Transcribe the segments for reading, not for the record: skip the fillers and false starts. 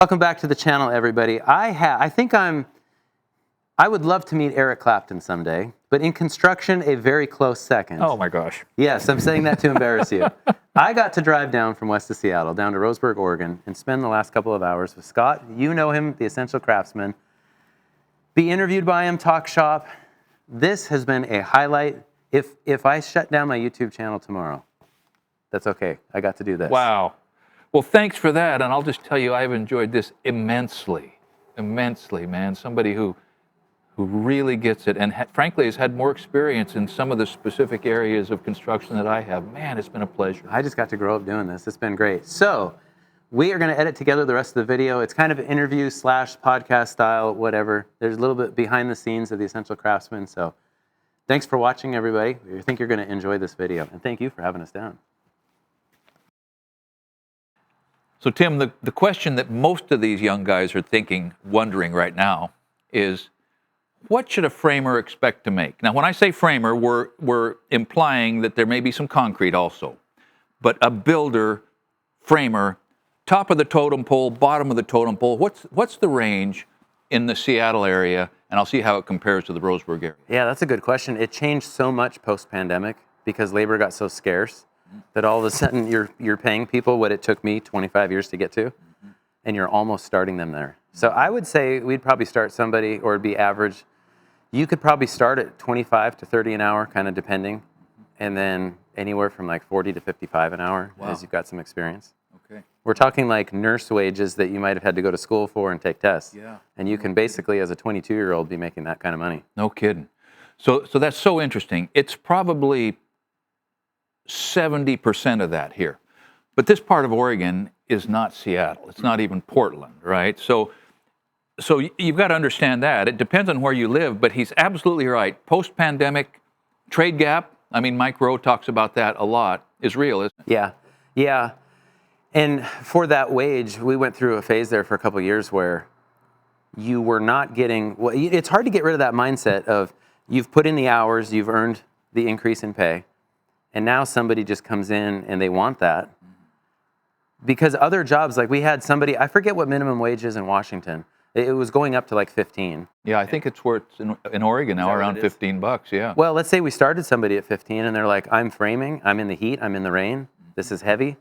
Welcome back to the channel, everybody. I would love to meet Eric Clapton someday, but in construction, a very close second. Oh my gosh. Yes, I'm saying that to embarrass you. I got to drive down from west of Seattle, down to Roseburg, Oregon, and spend the last couple of hours with Scott. You know him, the Essential Craftsman. Be interviewed by him, talk shop. This has been a highlight. If I shut down my YouTube channel tomorrow, that's okay. I got to do this. Wow. Well, thanks for that. And I'll just tell you, I've enjoyed this immensely, man. Somebody who really gets it and frankly has had more experience in some of the specific areas of construction that I have. Man, it's been a pleasure. I just got to grow up doing this. It's been great. So we are going to edit together the rest of the video. It's kind of interview / podcast style, whatever. There's a little bit behind the scenes of the Essential Craftsman. So thanks for watching, everybody. I think you're going to enjoy this video. And thank you for having us down. So Tim, the question that most of these young guys are wondering right now is, what should a framer expect to make? Now, when I say framer, we're implying that there may be some concrete also. But a builder, framer, top of the totem pole, bottom of the totem pole, what's the range in the Seattle area? And I'll see how it compares to the Roseburg area. Yeah, that's a good question. It changed so much post-pandemic because labor got so scarce that all of a sudden you're paying people what it took me 25 years to get to, and you're almost starting them there. So I would say we'd probably start somebody, or it'd be average. You could probably start at 25 to 30 an hour, kind of depending, and then anywhere from like 40 to 55 an hour as you've got some experience. Okay. We're talking like nurse wages that you might have had to go to school for and take tests. Yeah. And you can basically, as a 22-year-old, be making that kind of money. No kidding. So that's so interesting. It's probably 70% of that here. But this part of Oregon is not Seattle. It's not even Portland, right? So you've got to understand that. It depends on where you live, but he's absolutely right. Post-pandemic trade gap, I mean, Mike Rowe talks about that a lot, is real, isn't it? Yeah. And for that wage, we went through a phase there for a couple of years where you were not getting, well, it's hard to get rid of that mindset of you've put in the hours, you've earned the increase in pay, and now somebody just comes in and they want that. Because other jobs, like we had somebody, I forget what minimum wage is in Washington. It was going up to like 15. Yeah, I think it's worth in Oregon now around $15, yeah. Well, let's say we started somebody at 15 and they're like, I'm framing, I'm in the heat, I'm in the rain, this is heavy.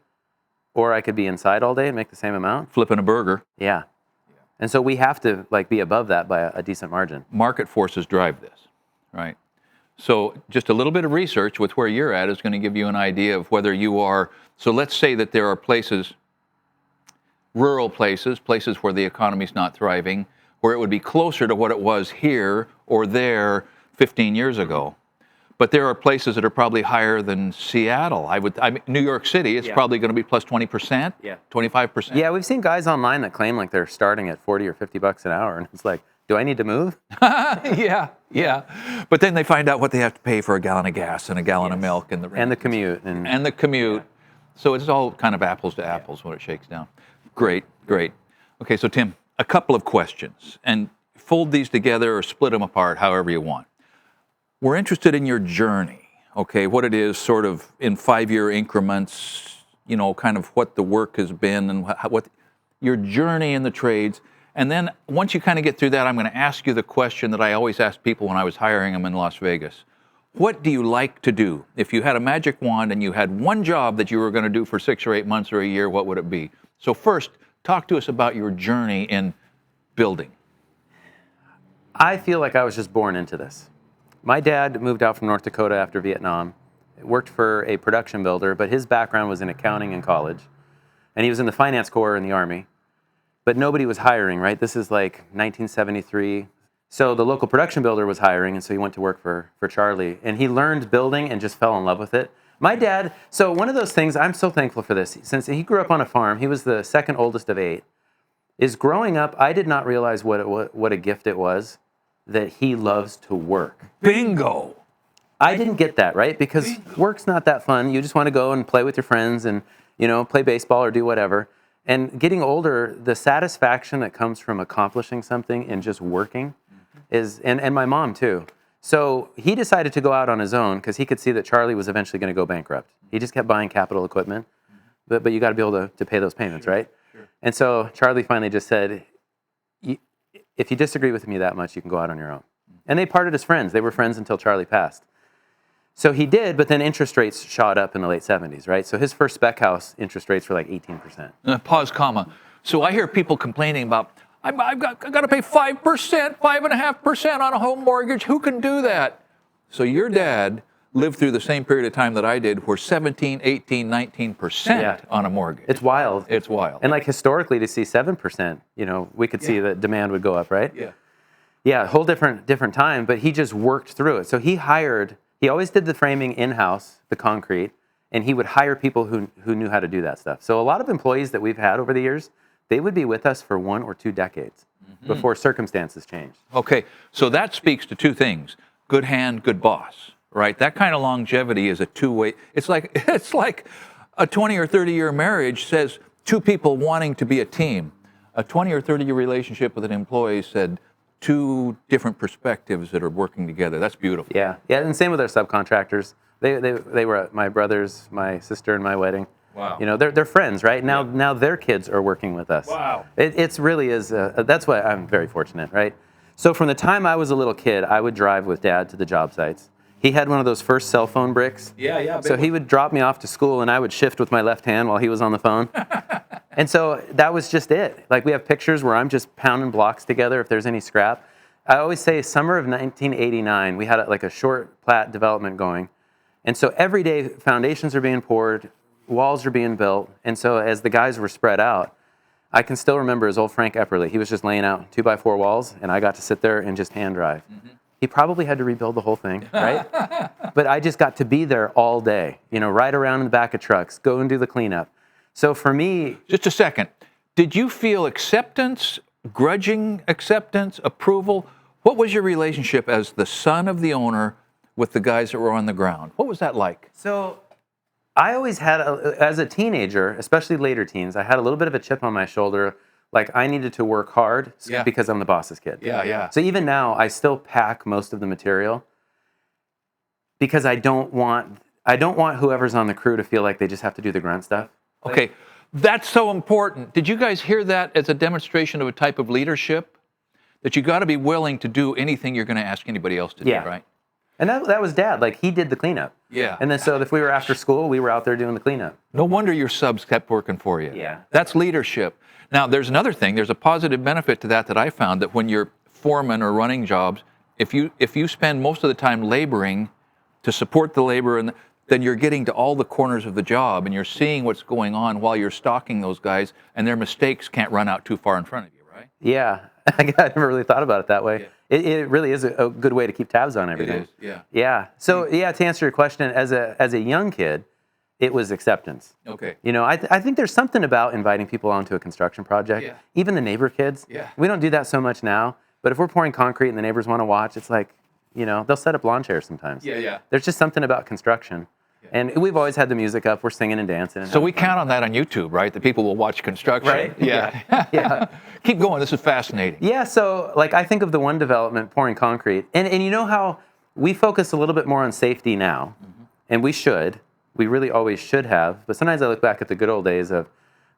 Or I could be inside all day and make the same amount. Flipping a burger. Yeah. And so we have to like be above that by a decent margin. Market forces drive this, right? So just a little bit of research with where you're at is going to give you an idea of whether you are, so let's say that there are places, rural places where the economy's not thriving, where it would be closer to what it was here or there 15 years ago. But there are places that are probably higher than Seattle. I mean, New York City, it's probably going to be plus 20%, 25%. Yeah, we've seen guys online that claim like they're starting at 40 or 50 bucks an hour, and it's like, do I need to move? Yeah. But then they find out what they have to pay for a gallon of gas and a gallon of milk and the commute. And the commute. So it's all kind of apples to apples when it shakes down. Great. Okay, so Tim, a couple of questions, and fold these together or split them apart however you want. We're interested in your journey, okay, what it is sort of in 5-year increments, you know, kind of what the work has been and what your journey in the trades. And then once you kind of get through that, I'm going to ask you the question that I always ask people when I was hiring them in Las Vegas. What do you like to do? If you had a magic wand and you had one job that you were going to do for 6 or 8 months or a year, what would it be? So first, talk to us about your journey in building. I feel like I was just born into this. My dad moved out from North Dakota after Vietnam, worked for a production builder, but his background was in accounting in college. And he was in the finance corps in the Army. But nobody was hiring, right? This is like 1973. So the local production builder was hiring, and so he went to work for Charlie. And he learned building and just fell in love with it. My dad, so one of those things, I'm so thankful for this. Since he grew up on a farm, he was the second oldest of 8. Is growing up, I did not realize what a gift it was that he loves to work. Bingo! I didn't get that, right? Because work's not that fun. You just want to go and play with your friends and, you know, play baseball or do whatever. And getting older, the satisfaction that comes from accomplishing something and just working is, and my mom too. So he decided to go out on his own because he could see that Charlie was eventually going to go bankrupt. He just kept buying capital equipment, but you got to be able to pay those payments, right? And so Charlie finally just said, if you disagree with me that much, you can go out on your own. And they parted as friends. They were friends until Charlie passed. So he did, but then interest rates shot up in the late 70s, right? So his first spec house interest rates were like 18%. Pause, comma. So I hear people complaining about, I've got to pay 5%, 5.5% on a home mortgage. Who can do that? So your dad lived through the same period of time that I did, where 17, 18, 19% on a mortgage. It's wild. It's wild. And like historically, to see 7%, you know, we could see that demand would go up, right? Yeah. Yeah, a whole different time, but he just worked through it. So he always did the framing in-house, the concrete, and he would hire people who knew how to do that stuff. So a lot of employees that we've had over the years, they would be with us for 1 or 2 decades before circumstances changed. Okay, so that speaks to two things: good hand, good boss, right? That kind of longevity is a two-way. It's like a 20 or 30-year marriage says two people wanting to be a team. A 20 or 30-year relationship with an employee said two different perspectives that are working together. That's beautiful. Yeah, and same with our subcontractors. They were at my brother's, my sister, and my wedding. Wow. You know, they're friends, right? Now their kids are working with us. Wow. It's really is. That's why I'm very fortunate, right? So from the time I was a little kid, I would drive with Dad to the job sites. He had one of those first cell phone bricks. Yeah. So he would drop me off to school, and I would shift with my left hand while he was on the phone. And so that was just it. Like, we have pictures where I'm just pounding blocks together if there's any scrap. I always say summer of 1989, we had like a short plat development going. And so every day foundations are being poured, walls are being built. And so as the guys were spread out, I can still remember his old Frank Epperly. He was just laying out 2x4 walls, and I got to sit there and just hand drive. He probably had to rebuild the whole thing, right? But I just got to be there all day, you know, ride around in the back of trucks, go and do the cleanup. So for me... Just a second. Did you feel acceptance, grudging acceptance, approval? What was your relationship as the son of the owner with the guys that were on the ground? What was that like? So I always had, as a teenager, especially later teens, I had a little bit of a chip on my shoulder. Like, I needed to work hard because I'm the boss's kid. Yeah. So even now, I still pack most of the material because I don't want whoever's on the crew to feel like they just have to do the grunt stuff. Okay, that's so important. Did you guys hear that as a demonstration of a type of leadership? That you got to be willing to do anything you're going to ask anybody else to do, right? And that was Dad. Like, he did the cleanup. Yeah. And then so if we were after school, we were out there doing the cleanup. No wonder your subs kept working for you. Yeah. That's leadership. Now, there's another thing. There's a positive benefit to that I found, that when you're foreman or running jobs, if you spend most of the time laboring to support the labor, then you're getting to all the corners of the job, and you're seeing what's going on while you're stalking those guys, and their mistakes can't run out too far in front of you, right? Yeah. I never really thought about it that way. Yeah. It really is a good way to keep tabs on everything. It is, yeah. Yeah. So, to answer your question, as a young kid, it was acceptance. Okay. You know, I think there's something about inviting people onto a construction project. Yeah. Even the neighbor kids. Yeah. We don't do that so much now, but if we're pouring concrete and the neighbors want to watch, it's like, you know, they'll set up lawn chairs sometimes. Yeah. There's just something about construction. And we've always had the music up. We're singing and dancing. So we count on that on YouTube, right? The people will watch construction. Right? Yeah. Keep going. This is fascinating. Yeah. So, like, I think of the one development, pouring concrete. And you know how we focus a little bit more on safety now, and we should. We really always should have. But sometimes I look back at the good old days of,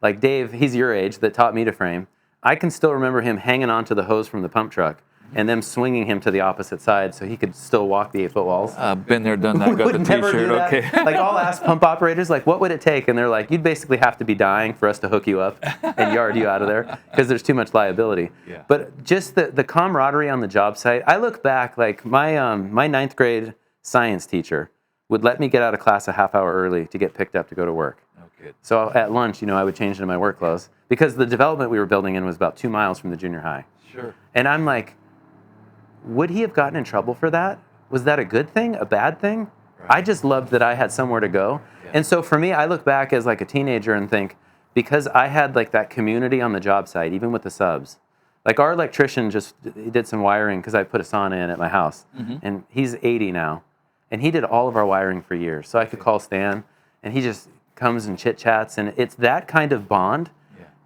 like, Dave, he's your age, that taught me to frame. I can still remember him hanging onto the hose from the pump truck and them swinging him to the opposite side so he could still walk the 8-foot walls. Been there, done that, got the t-shirt, okay. Like, I'll ask pump operators, like, what would it take? And they're like, you'd basically have to be dying for us to hook you up and yard you out of there because there's too much liability. Yeah. But just the camaraderie on the job site, I look back, like, my 9th grade science teacher would let me get out of class a half hour early to get picked up to go to work. Okay. So at lunch, you know, I would change into my work clothes because the development we were building in was about 2 miles from the junior high. Sure. And I'm like, would he have gotten in trouble for that? Was that a good thing, a bad thing? Right. I just loved that I had somewhere to go. Yeah. And so for me, I look back as like a teenager and think, because I had like that community on the job site, even with the subs. Like, our electrician he did some wiring because I put a sauna in at my house. And he's 80 now. And he did all of our wiring for years. So I could call Stan, and he just comes and chit-chats. And it's that kind of bond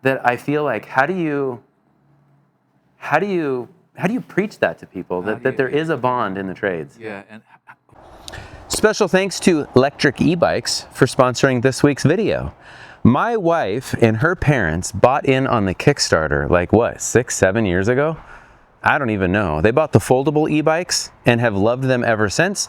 that I feel like, how do you preach that to people, that there is a bond in the trades? Yeah. And Special thanks to Lectric Ebikes for sponsoring this week's video. My wife and her parents bought in on the Kickstarter, like what, 6, 7 years ago? I don't even know. They bought the foldable e-bikes and have loved them ever since.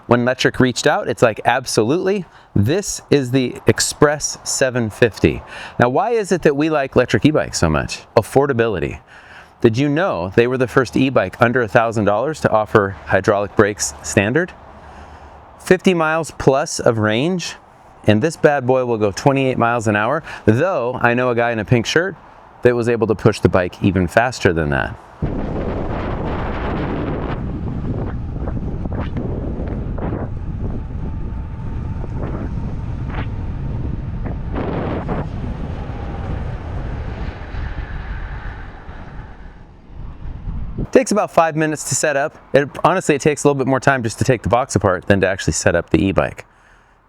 When Lectric reached out, it's like, absolutely, this is the Express 750. Now, why is it that we like Lectric e-bikes so much? Affordability. Did you know they were the first e-bike under $1,000 to offer hydraulic brakes standard? 50 miles plus of range, and this bad boy will go 28 miles an hour, though I know a guy in a pink shirt that was able to push the bike even faster than that. Takes about 5 minutes to set up. Honestly, it takes a little bit more time just to take the box apart than to actually set up the e-bike.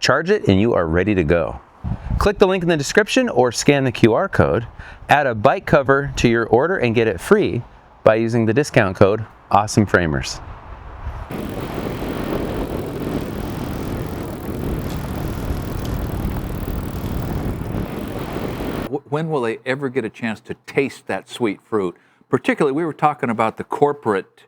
Charge it and you are ready to go. Click the link in the description or scan the QR code, add a bike cover to your order and get it free by using the discount code AwesomeFramers. When will they ever get a chance to taste that sweet fruit? Particularly, we were talking about the corporate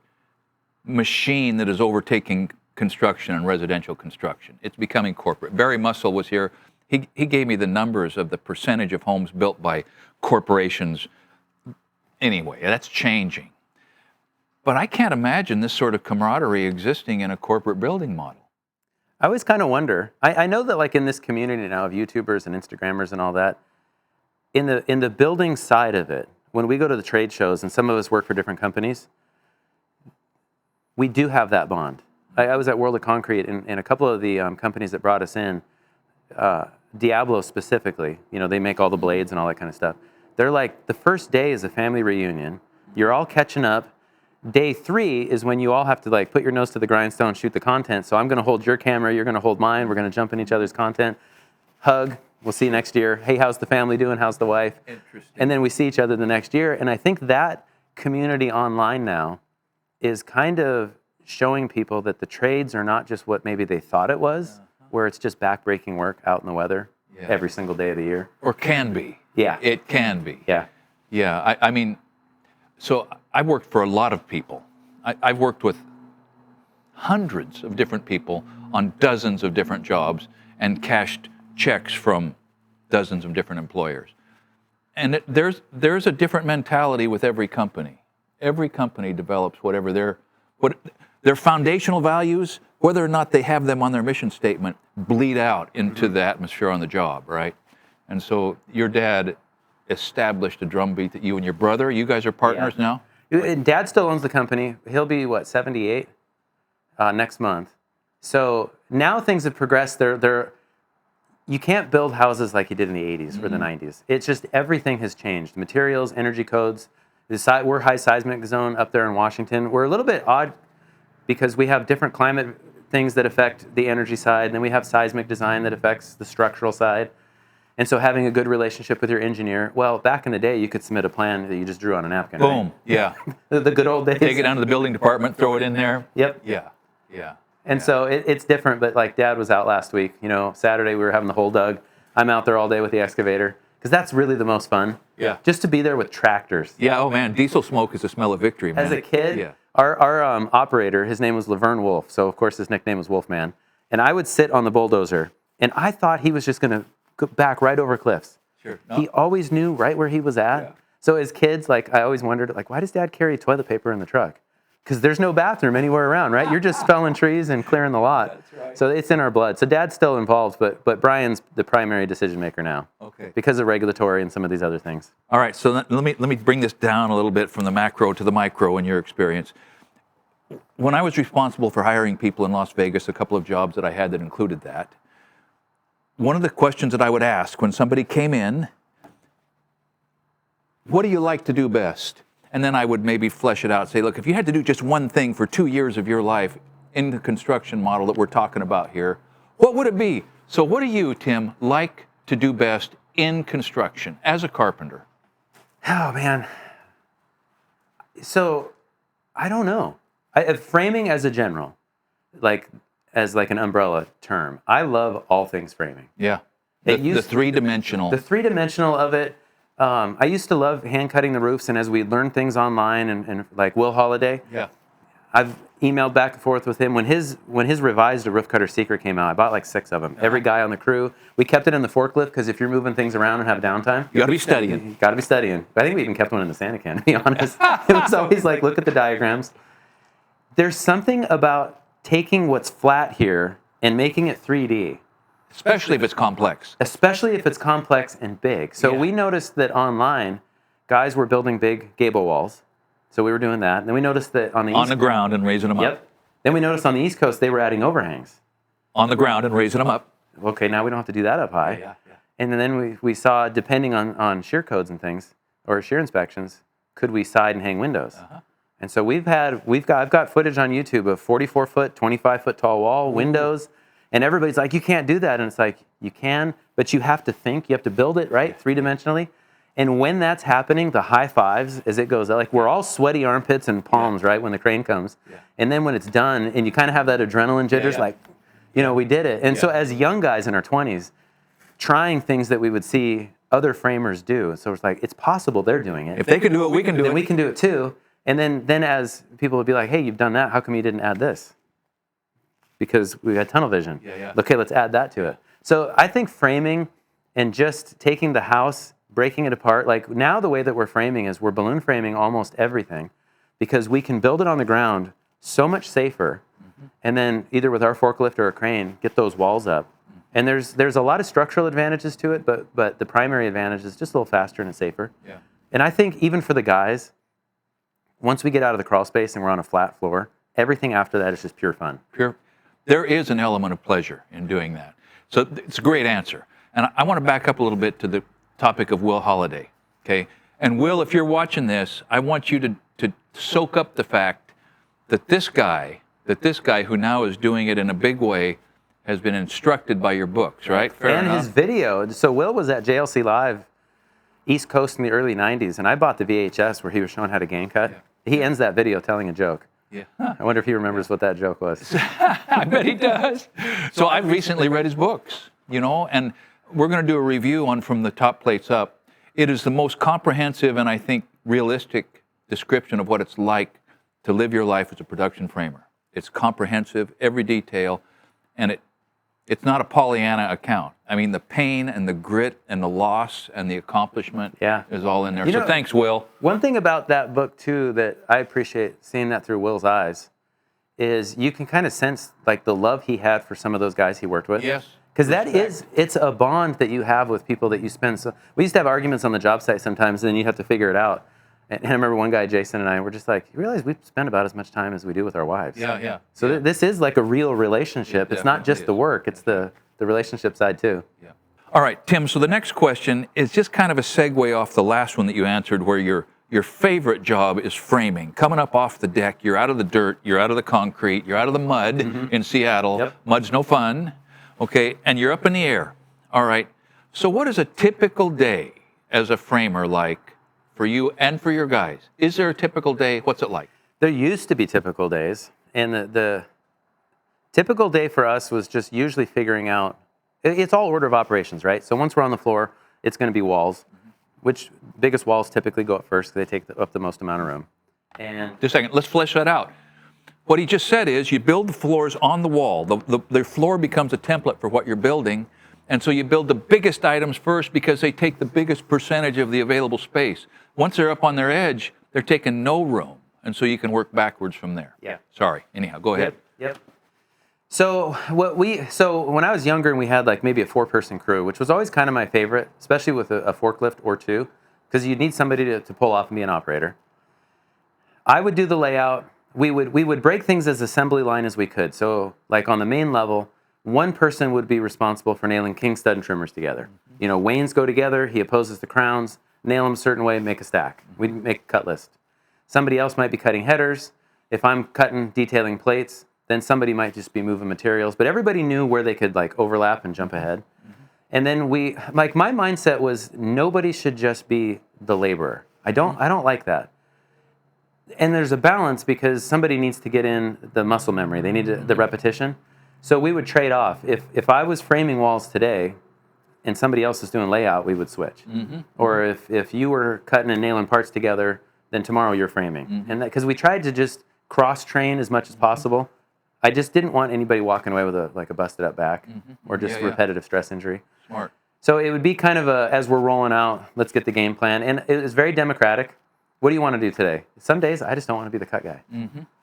machine that is overtaking construction and residential construction. It's becoming corporate. Barry Mussel was here. He gave me the numbers of the percentage of homes built by corporations. Anyway, that's changing. But I can't imagine this sort of camaraderie existing in a corporate building model. I always kind of wonder. I know that like in this community now of YouTubers and Instagrammers and all that, in the building side of it, when we go to the trade shows, and some of us work for different companies, we do have that bond. I was at World of Concrete, and a couple of the companies that brought us in, Diablo specifically, you know, they make all the blades and all that kind of stuff. They're like, the first day is a family reunion. You're all catching up. Day 3 is when you all have to like put your nose to the grindstone, shoot the content. So I'm going to hold your camera, you're going to hold mine. We're going to jump in each other's content, hug. We'll see you next year. Hey, how's the family doing? How's the wife? Interesting. And then we see each other the next year. And I think that community online now is kind of showing people that the trades are not just what maybe they thought it was, where it's just backbreaking work out in the weather every single day of the year. Or can be. Yeah. It can be. Yeah. Yeah. I mean, so I've worked for a lot of people. I've worked with hundreds of different people on dozens of different jobs and cashed checks from dozens of different employers. And there's a different mentality with every company. Every company develops whatever their foundational values, whether or not they have them on their mission statement, bleed out into the atmosphere on the job, right? And so your dad established a drumbeat that you and your brother, you guys are partners now? And Dad still owns the company. He'll be, 78 next month. So now things have progressed. You can't build houses like you did in the 80s or the 90s. It's just everything has changed. Materials, energy codes. We're high seismic zone up there in Washington. We're a little bit odd because we have different climate things that affect the energy side, and then we have seismic design that affects the structural side. And so having a good relationship with your engineer, well, back in the day, you could submit a plan that you just drew on a napkin. Boom, right? yeah. The good old days. Take it down to the building department, throw it in there. Yep. Yeah. And so it's different, but like Dad was out last week, Saturday we were having the hole dug. I'm out there all day with the excavator because that's really the most fun. Yeah. Just to be there with tractors. Yeah, oh man, diesel smoke is the smell of victory, man. As a kid, yeah. our operator, his name was Laverne Wolf, so of course his nickname was Wolfman. And I would sit on the bulldozer, and I thought he was just going to go back right over cliffs. Sure. No. He always knew right where he was at. Yeah. So as kids, like I always wondered, like, why does Dad carry toilet paper in the truck? Because there's no bathroom anywhere around, right? You're just felling trees and clearing the lot. That's right. So it's in our blood. So Dad's still involved, but Brian's the primary decision maker now. Okay. Because of regulatory and some of these other things. All right, so let me bring this down a little bit from the macro to the micro in your experience. When I was responsible for hiring people in Las Vegas, a couple of jobs that I had that included that, one of the questions that I would ask when somebody came in, what do you like to do best? And then I would maybe flesh it out, say, look, if you had to do just one thing for 2 years of your life in the construction model that we're talking about here, what would it be? So what do you, Tim, like to do best in construction as a carpenter? Oh, man. So I don't know. Framing as a general, as an umbrella term. I love all things framing. Yeah. The three-dimensional. The three-dimensional of it. I used to love hand cutting the roofs, and as we learned things online and like Will Holiday, I've emailed back and forth with him. When his revised A Roof Cutter's Secret came out, I bought like 6 of them. Every guy on the crew. We kept it in the forklift because if you're moving things around and have downtime, you got to be studying. You got to be studying. I think we even kept one in the Santa can, to be honest. It was always like, look at the diagrams. There's something about taking what's flat here and making it 3D. Especially if it's complex. Especially if it's complex and big. So we noticed that online, guys were building big gable walls. So we were doing that. And then we noticed that on the ground and raising them up. Then we noticed on the East Coast, they were adding overhangs. On the ground and raising them up. Okay, now we don't have to do that up high. Yeah. And then we saw, depending on shear codes and things, or shear inspections, could we side and hang windows? And so I've got footage on YouTube of 44-foot, 25-foot tall wall, windows, and everybody's like, you can't do that. And it's like, you can, but you have to think, you have to build it, right, 3-dimensionally. And when that's happening, the high fives as it goes, like we're all sweaty armpits and palms, right, when the crane comes. And then when it's done, and you kind of have that adrenaline jitters, like, we did it. And so as young guys in our 20s, trying things that we would see other framers do. So it's like, it's possible they're doing it. If they can do it, we can do it. Then we can do it too. And then as people would be like, hey, you've done that, how come you didn't add this? Because we had tunnel vision. Okay, let's add that to it. So I think framing and just taking the house, breaking it apart, like now the way that we're framing is we're balloon framing almost everything because we can build it on the ground so much safer and then either with our forklift or a crane, get those walls up. And there's a lot of structural advantages to it, but the primary advantage is just a little faster and it's safer. And I think even for the guys, once we get out of the crawl space and we're on a flat floor, everything after that is just pure fun. There is an element of pleasure in doing that. So it's a great answer. And I want to back up a little bit to the topic of Will Holiday, okay? And Will, if you're watching this, I want you to soak up the fact that this guy who now is doing it in a big way has been instructed by your books, right? Fair enough. His video. So Will was at JLC Live, East Coast in the early 90s, and I bought the VHS where he was showing how to gang cut. He ends that video telling a joke. I wonder if he remembers what that joke was. I bet he does. So I've recently read his books, and we're going to do a review on From the Top Plates Up. It is the most comprehensive and I think realistic description of what it's like to live your life as a production framer. It's comprehensive, every detail, and it's not a Pollyanna account. I mean, the pain and the grit and the loss and the accomplishment is all in there. So thanks, Will. One thing about that book, too, that I appreciate seeing that through Will's eyes is you can kind of sense like the love he had for some of those guys he worked with. Yes. Because it's a bond that you have with people that you spend. So we used to have arguments on the job site sometimes, and then you have to figure it out. And I remember one guy, Jason, and I were just like, you realize we spend about as much time as we do with our wives. So this is like a real relationship. It's not just the work, it's the relationship side too. All right, Tim, so the next question is just kind of a segue off the last one that you answered where your favorite job is framing. Coming up off the deck, you're out of the dirt, you're out of the concrete, you're out of the mud in Seattle. Mud's no fun. Okay, and you're up in the air. All right, so what is a typical day as a framer like for you and for your guys? Is there a typical day? What's it like? There used to be typical days, and the typical day for us was just usually figuring out, it's all order of operations, right? So once we're on the floor, it's going to be walls, which biggest walls typically go up first because they take up the most amount of room. And just a second, let's flesh that out. What he just said is you build the floors on the wall. The floor becomes a template for what you're building, and so you build the biggest items first because they take the biggest percentage of the available space. Once they're up on their edge, they're taking no room, and so you can work backwards from there. Sorry. Anyhow, go ahead. So when I was younger and we had like maybe a 4-person crew, which was always kind of my favorite, especially with a forklift or 2, because you need somebody to pull off and be an operator. I would do the layout. We would break things as assembly line as we could. So like on the main level, one person would be responsible for nailing king stud and trimmers together. Wains go together, he opposes the crowns, nail them a certain way, make a stack. We'd make a cut list. Somebody else might be cutting headers. If I'm detailing plates, then somebody might just be moving materials. But everybody knew where they could like overlap and jump ahead. And then my mindset was nobody should just be the laborer. I don't like that. and there's a balance because somebody needs to get in the muscle memory. They need the repetition. So we would trade off. If I was framing walls today and somebody else is doing layout, we would switch. Or if you were cutting and nailing parts together, then tomorrow you're framing. And because we tried to just cross-train as much as possible. I just didn't want anybody walking away with a busted up back or just repetitive stress injury. Smart. So it would be kind of as we're rolling out, let's get the game plan. And it was very democratic. What do you want to do today? Some days I just don't want to be the cut guy.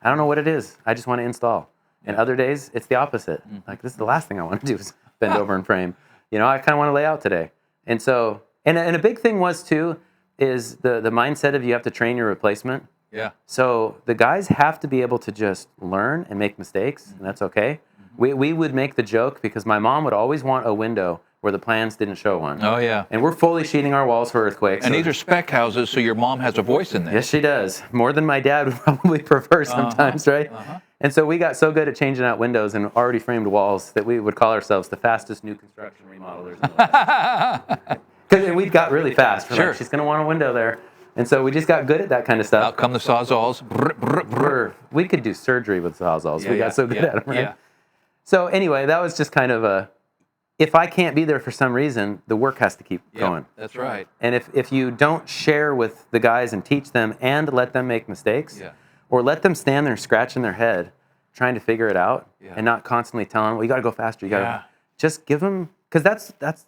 I don't know what it is. I just want to install. And other days it's the opposite. Like, this is the last thing I want to do is bend over and frame. You know, I kind of want to lay out today. And so, and a big thing was too, is the mindset of you have to train your replacement. Yeah. So the guys have to be able to just learn and make mistakes, and that's okay. We would make the joke because my mom would always want a window where the plans didn't show one. Oh, yeah. And we're fully sheeting our walls for earthquakes. And these are spec houses, so your mom has a voice in there. Yes, she does. More than my dad would probably prefer sometimes, right? And so we got so good at changing out windows and already framed walls that we would call ourselves the fastest new construction remodelers in the West. Because we got really fast. We're like, she's going to want a window there. And so we just got good at that kind of stuff. Out come the Sawzalls. We could do surgery with Sawzalls. We got so good at them, right? Yeah. So anyway, that was just kind of if I can't be there for some reason, the work has to keep going. That's right. And if you don't share with the guys and teach them and let them make mistakes, or let them stand there scratching their head trying to figure it out and not constantly telling them, well, you got to go faster. You got to just give them, because that's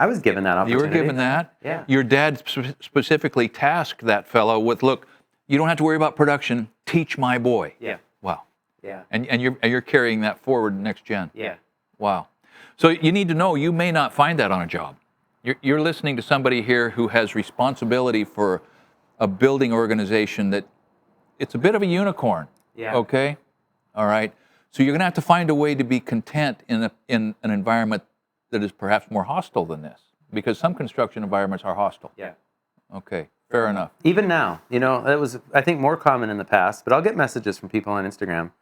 I was given that opportunity. You were given that? Yeah. Your dad specifically tasked that fellow with, look, you don't have to worry about production. Teach my boy. Yeah. Wow. Yeah. And you're carrying that forward next gen. Yeah. Wow. So you need to know you may not find that on a job. You're listening to somebody here who has responsibility for a building organization that it's a bit of a unicorn. Yeah. Okay? All right. So you're going to have to find a way to be content in an environment that is perhaps more hostile than this, because some construction environments are hostile. Yeah. Okay. Fair enough. Even now, you know, it was, I think, more common in the past, but I'll get messages from people on Instagram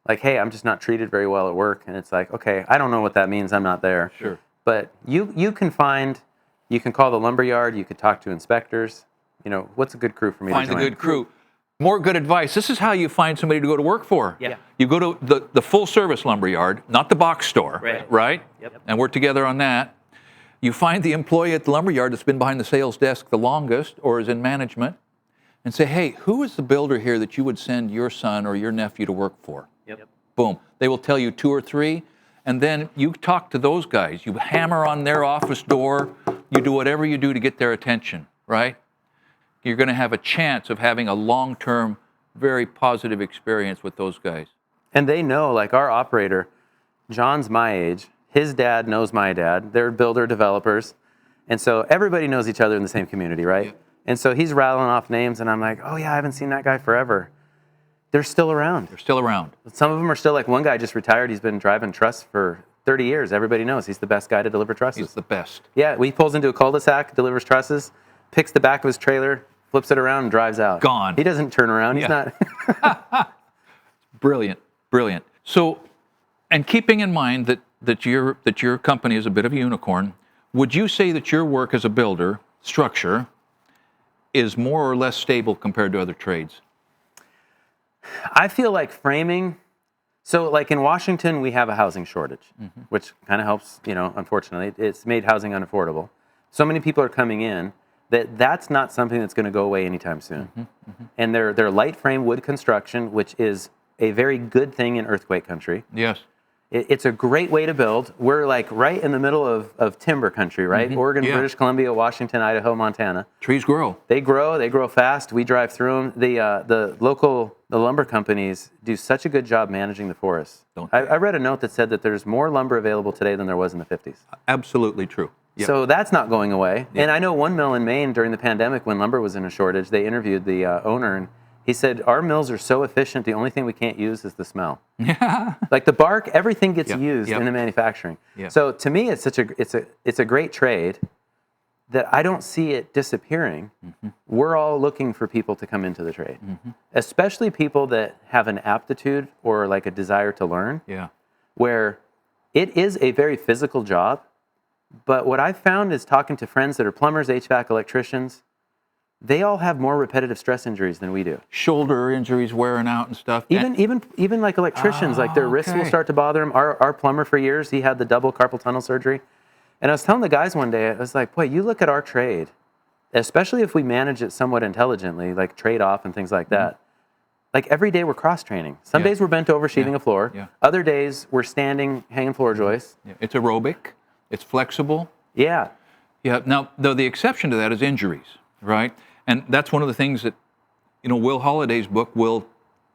like, hey, I'm just not treated very well at work. And it's like, okay, I don't know what that means. I'm not there. Sure. But you can call the lumber yard. You could talk to inspectors. You know, what's a good crew for me to join? Find a good crew. More good advice. This is how you find somebody to go to work for. Yeah. You go to the full service lumber yard, not the box store. Right? Yep. And we're together on that. You find the employee at the lumber yard that's been behind the sales desk the longest or is in management and say, hey, who is the builder here that you would send your son or your nephew to work for? Yep. Boom. They will tell you 2 or 3, and then you talk to those guys. You hammer on their office door. You do whatever you do to get their attention, right? You're going to have a chance of having a long-term, very positive experience with those guys. And they know, like our operator, John's my age. His dad knows my dad. They're builder developers. And so everybody knows each other in the same community, right? Yeah. And so he's rattling off names, and I'm like, oh, yeah, I haven't seen that guy forever. They're still around. They're still around. Some of them are still, like one guy just retired. He's been driving truss for 30 years. Everybody knows he's the best guy to deliver trusses. He's the best. Yeah, he pulls into a cul-de-sac, delivers trusses, picks the back of his trailer, flips it around, and drives out. Gone. He doesn't turn around. He's not. Brilliant. Brilliant. So, and keeping in mind that your company is a bit of a unicorn, would you say that your work as a builder, structure, is more or less stable compared to other trades? I feel like framing, so like in Washington, we have a housing shortage, which kind of helps, you know, unfortunately. It's made housing unaffordable. So many people are coming in that's not something that's going to go away anytime soon. And they're light frame wood construction, which is a very good thing in earthquake country. Yes. It's a great way to build. We're like right in the middle of timber country, right? Oregon, British Columbia, Washington, Idaho, Montana. Trees grow. They grow fast. We drive through them. The lumber companies do such a good job managing the forests. I read a note that said that there's more lumber available today than there was in the 50s. Absolutely true. Yep. So that's not going away. Yep. And I know one mill in Maine during the pandemic when lumber was in a shortage, they interviewed the owner, and he said, our mills are so efficient, the only thing we can't use is the smell. Like the bark, everything gets used in the manufacturing. Yep. So to me, it's a great trade that I don't see it disappearing. We're all looking for people to come into the trade, especially people that have an aptitude or like a desire to learn, where it is a very physical job. But what I've found is talking to friends that are plumbers, HVAC, electricians, they all have more repetitive stress injuries than we do. Shoulder injuries wearing out and stuff. Even like electricians, like their wrists will start to bother them. Our plumber for years, he had the double carpal tunnel surgery. And I was telling the guys one day, I was like, boy, you look at our trade, especially if we manage it somewhat intelligently, like trade off and things like that. Like every day we're cross-training. Some days we're bent over sheathing a floor. Yeah. Other days we're standing, hanging floor joists. Yeah. It's aerobic. It's flexible. Yeah. Yeah. Now, though, the exception to that is injuries, right? And that's one of the things that, Will Holliday's book will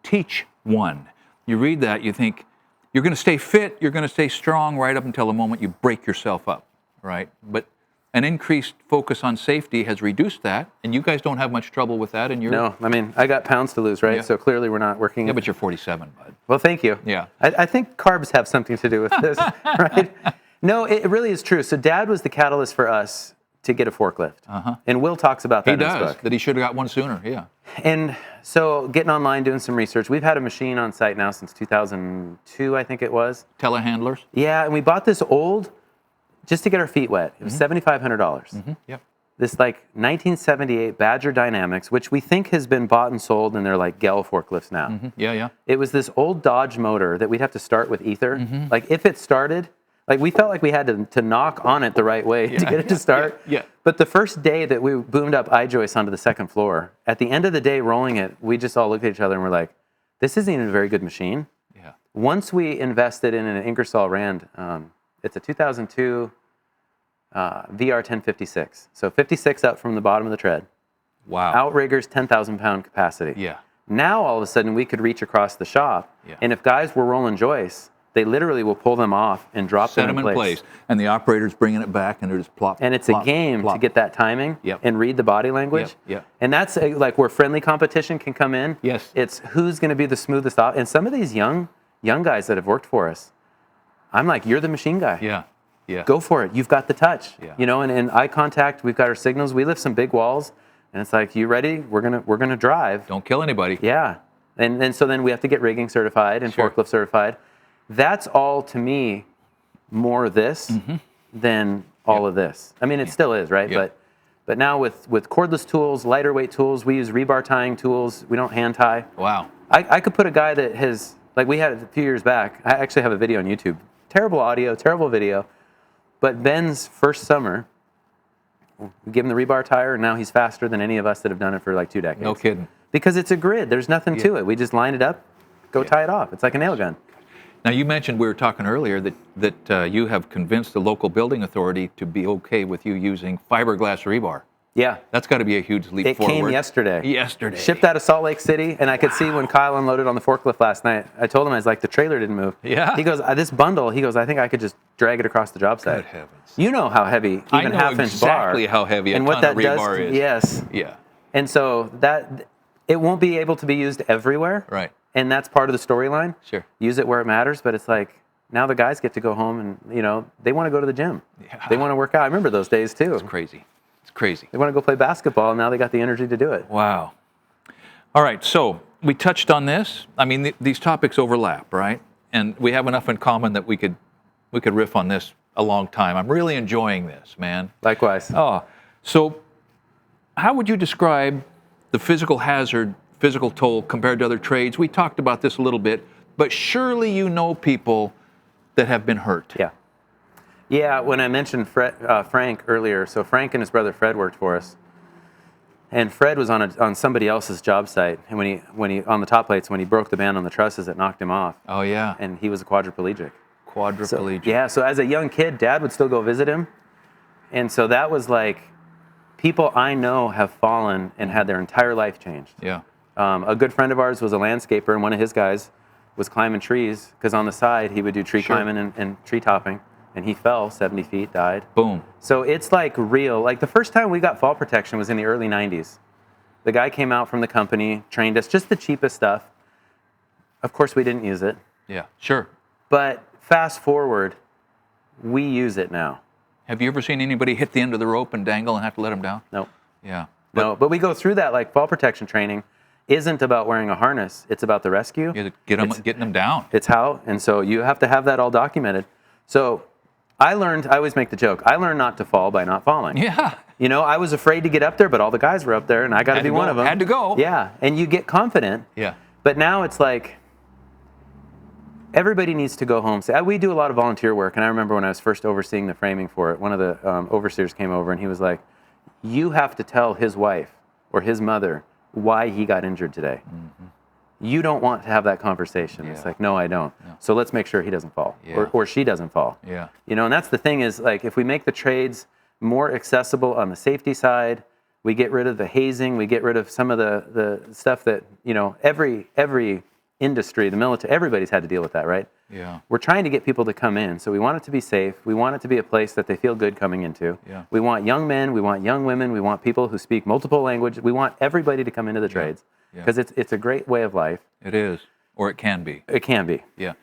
teach one. You read that, you think, you're going to stay fit, you're going to stay strong right up until the moment you break yourself up, right? But an increased focus on safety has reduced that, and you guys don't have much trouble with that. And No, I mean, I got pounds to lose, right? Yeah. So clearly we're not working. Yeah, but you're 47, bud. Well, thank you. Yeah. I think carbs have something to do with this, right? No, it really is true. So Dad was the catalyst for us to get a forklift. And Will talks about that He in his does, book. that he should have got one sooner, yeah. And so getting online, doing some research. We've had a machine on site now since 2002, I think it was. Telehandlers? Yeah, and we bought this old, just to get our feet wet. It was $7,500. Yep. This like 1978 Badger Dynamics, which we think has been bought and sold, and they're like Gell forklifts now. Yeah, yeah. It was this old Dodge motor that we'd have to start with ether. Like if it started, like we felt like we had to knock on it the right way to get it to start. Yeah. But the first day that we boomed up I-joists onto the second floor, at the end of the day rolling it, we just all looked at each other and we're like, this isn't even a very good machine. Yeah. Once we invested in an Ingersoll Rand, it's a 2002 VR 1056. So 56 up from the bottom of the tread. Wow. Outriggers, 10,000 pound capacity. Yeah. Now all of a sudden we could reach across the shop, and if guys were rolling joists, they literally will pull them off and drop Set them in place. And the operator's bringing it back, and they're just plop. And it's plop, a game plop. to get that timing and read the body language. Yep. And that's like where friendly competition can come in. Yes. It's who's going to be the smoothest off. And some of these young guys that have worked for us, I'm like, you're the machine guy. Yeah. Yeah. Go for it. You've got the touch. Yeah. And eye contact. We've got our signals. We lift some big walls, and it's like, you ready? We're gonna drive. Don't kill anybody. Yeah. And so then we have to get rigging certified and forklift certified. That's all to me more this than all of this. I mean, it still is, right? But now with cordless tools, lighter weight tools, we use rebar tying tools. We don't hand tie. Wow. I could put a guy that has, like we had a few years back, I actually have a video on YouTube. Terrible audio, terrible video. But Ben's first summer, we give him the rebar tire, and now he's faster than any of us that have done it for like 2 decades. No kidding. Because it's a grid. There's nothing to it. We just line it up, go tie it off. It's like a nail gun. Now, you mentioned, we were talking earlier, that you have convinced the local building authority to be okay with you using fiberglass rebar. Yeah. That's got to be a huge leap forward. It came yesterday. Yesterday. Shipped out of Salt Lake City, and I could see when Kyle unloaded on the forklift last night. I told him, I was like, the trailer didn't move. Yeah. He goes, this bundle, he goes, I think I could just drag it across the job site. Good heavens. You know how heavy, I even know half-inch bar. exactly how heavy a and ton what that of rebar does, is. Yes. Yeah. And so it won't be able to be used everywhere. Right. And that's part of the storyline. Sure. Use it where it matters, but it's like, now the guys get to go home and, they want to go to the gym. Yeah. They want to work out. I remember those days too. It's crazy. It's crazy. They want to go play basketball, and now they got the energy to do it. Wow. All right, so we touched on this. I mean, these topics overlap, right? And we have enough in common that we could riff on this a long time. I'm really enjoying this, man. Likewise. Oh, so how would you describe the physical hazard, physical toll compared to other trades? We talked about this a little bit, but surely you know people that have been hurt. Yeah. Yeah, when I mentioned Frank earlier, so Frank and his brother Fred worked for us, and Fred was on somebody else's job site, and when he on the top plates, when he broke the band on the trusses, it knocked him off. Oh yeah. And he was a quadriplegic. Quadriplegic. So as a young kid, Dad would still go visit him, and so that was like, people I know have fallen and had their entire life changed. Yeah. A good friend of ours was a landscaper, and one of his guys was climbing trees, because on the side he would do tree climbing and tree topping. And he fell 70 feet, died. Boom. So it's like real. Like the first time we got fall protection was in the early 90s. The guy came out from the company, trained us, just the cheapest stuff. Of course, we didn't use it. Yeah, sure. But fast forward, we use it now. Have you ever seen anybody hit the end of the rope and dangle and have to let them down? Nope. Yeah. But we go through that. Like fall protection training isn't about wearing a harness. It's about the rescue. You getting them down. It's how. And so you have to have that all documented. So I always make the joke, I learned not to fall by not falling. Yeah. You know, I was afraid to get up there, but all the guys were up there, and I got to be one of them. Had to go. Yeah, and you get confident. Yeah. But now it's like everybody needs to go home. We do a lot of volunteer work, and I remember when I was first overseeing the framing for it, one of the overseers came over, and he was like, you have to tell his wife or his mother why he got injured today. You don't want to have that conversation. Yeah. It's like, no, I don't. No. So let's make sure he doesn't fall or she doesn't fall. Yeah. You know, and that's the thing is, like, if we make the trades more accessible on the safety side, we get rid of the hazing, we get rid of some of the stuff that, you know, every industry, the military, everybody's had to deal with that, right? Yeah. We're trying to get people to come in. So we want it to be safe. We want it to be a place that they feel good coming into. Yeah. We want young men, we want young women, we want people who speak multiple languages. We want everybody to come into the trades because it's a great way of life. It is, or it can be. It can be. Yeah.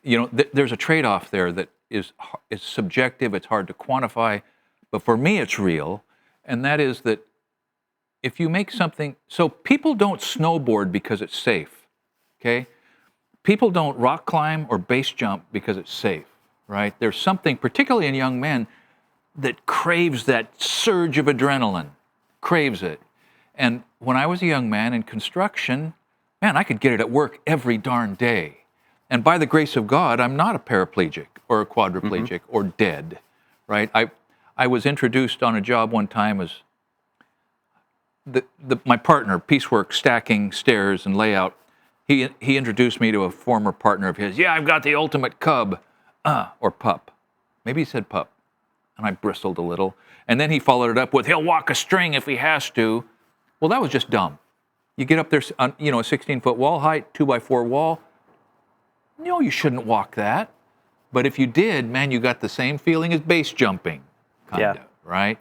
You know, there's a trade-off there that is subjective, it's hard to quantify, but for me it's real, and that is that if you make something, so people don't snowboard because it's safe, okay? People don't rock climb or base jump because it's safe, right? There's something, particularly in young men, that craves that surge of adrenaline, craves it. And when I was a young man in construction, man, I could get it at work every darn day. And by the grace of God, I'm not a paraplegic or a quadriplegic or dead, right? I was introduced on a job one time as my partner, piecework, stacking stairs and layout. He introduced me to a former partner of his. Yeah, I've got the ultimate cub, or pup. Maybe he said pup. And I bristled a little. And then he followed it up with, he'll walk a string if he has to. Well, that was just dumb. You get up there, you know, a 16-foot wall height, 2x4 wall. No, you shouldn't walk that. But if you did, man, you got the same feeling as base jumping, kind of, right?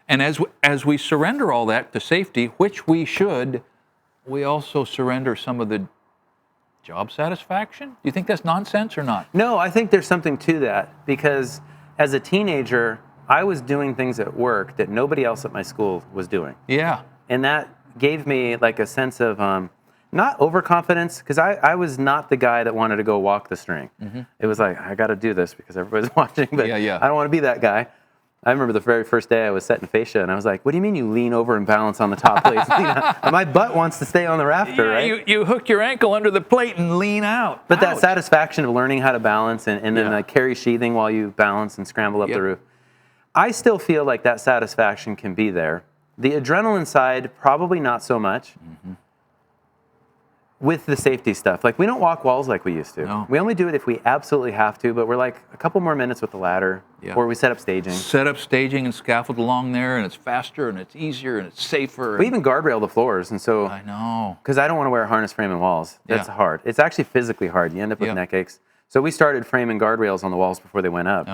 And as we surrender all that to safety, which we should, we also surrender some of the job satisfaction? Do you think that's nonsense or not? No, I think there's something to that, because as a teenager, I was doing things at work that nobody else at my school was doing. Yeah. And that gave me like a sense of not overconfidence, because I was not the guy that wanted to go walk the string. It was like, I got to do this because everybody's watching, but I don't want to be that guy. I remember the very first day I was setting fascia, and I was like, what do you mean you lean over and balance on the top plate? My butt wants to stay on the rafter, right? You hook your ankle under the plate and lean out. But that satisfaction of learning how to balance and then carry sheathing while you balance and scramble up the roof, I still feel like that satisfaction can be there. The adrenaline side, probably not so much. With the safety stuff. Like, we don't walk walls like we used to. No. We only do it if we absolutely have to, but we're like a couple more minutes with the ladder, or we set up staging. Set up staging and scaffold along there, and it's faster, and it's easier, and it's safer. We even guardrail the floors, and so... I know. Because I don't want to wear a harness frame in walls. That's hard. It's actually physically hard. You end up with neck aches. So we started framing guardrails on the walls before they went up.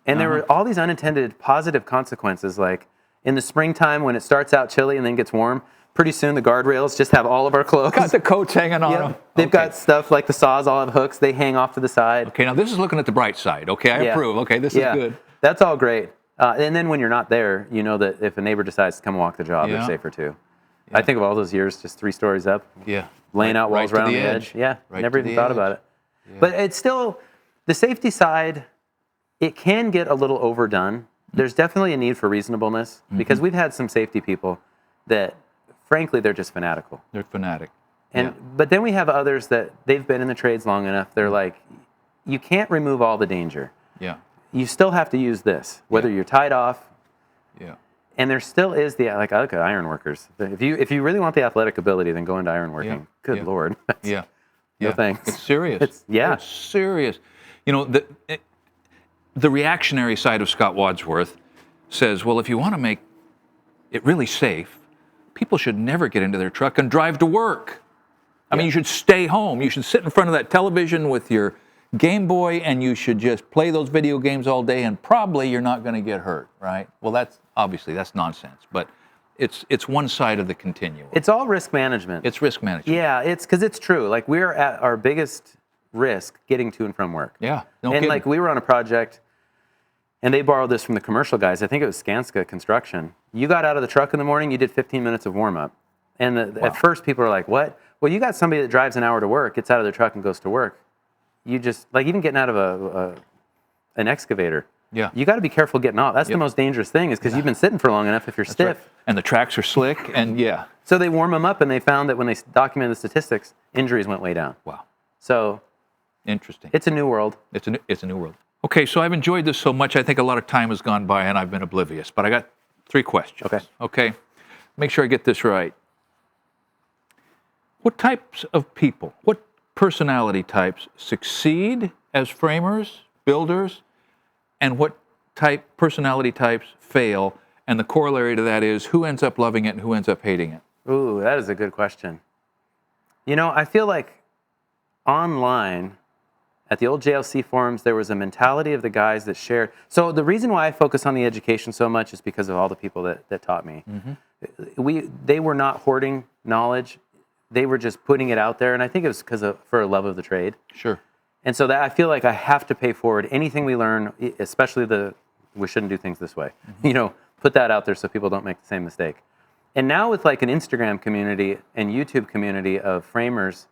And there were all these unintended positive consequences, like in the springtime when it starts out chilly and then gets warm, pretty soon the guardrails just have all of our clothes. Got the coats hanging on them. They've got stuff like the saws all have hooks. They hang off to the side. Okay, now this is looking at the bright side. Okay, I approve. Okay, this is good. That's all great. And then when you're not there, you know that if a neighbor decides to come walk the job, they're safer too. I think of all those years, just 3 stories up. Laying out walls around the edge. Never even thought about it. But it's still, the safety side, it can get a little overdone. There's definitely a need for reasonableness, because we've had some safety people that, frankly, they're just fanatical. They're fanatic. But then we have others that they've been in the trades long enough. They're like, you can't remove all the danger. You still have to use this, whether you're tied off. And there still is the, like, I look at iron workers. If you really want the athletic ability, then go into iron working. Good Lord. No thanks. It's serious. It's serious. You know, the reactionary side of Scott Wadsworth says, well, if you want to make it really safe, people should never get into their truck and drive to work. I mean, you should stay home. You should sit in front of that television with your Game Boy, and you should just play those video games all day, and probably you're not going to get hurt, right? Well, that's nonsense, but it's one side of the continuum. It's all risk management. It's risk management. Yeah, it's because it's true. Like, we're at our biggest risk getting to and from work. No and kidding. Like, we were on a project, and they borrowed this from the commercial guys. I think it was Skanska Construction. You got out of the truck in the morning, you did 15 minutes of warm-up. And at first, people are like, what? Well, you got somebody that drives an hour to work, gets out of their truck and goes to work. You just, like, even getting out of an excavator, Yeah. you got to be careful getting off. That's the most dangerous thing, is because you've been sitting for long enough if you're stiff. Right. And the tracks are slick, and yeah. So they warm them up, and they found that when they documented the statistics, injuries went way down. Wow. So Interesting. it's a new world. It's a new world. Okay, so I've enjoyed this so much, I think a lot of time has gone by and I've been oblivious, but I got 3 questions. Okay. Make sure I get this right. What types of people, what personality types succeed as framers, builders, and what personality types fail? And the corollary to that is, who ends up loving it and who ends up hating it? Ooh, that is a good question. You know, I feel like online, at the old JLC forums, there was a mentality of the guys that shared. So the reason why I focus on the education so much is because of all the people that taught me. They were not hoarding knowledge. They were just putting it out there. And I think it was for a love of the trade. Sure. And so that I feel like I have to pay forward anything we learn, especially we shouldn't do things this way. You know, put that out there so people don't make the same mistake. And now with like an Instagram community and YouTube community of framers,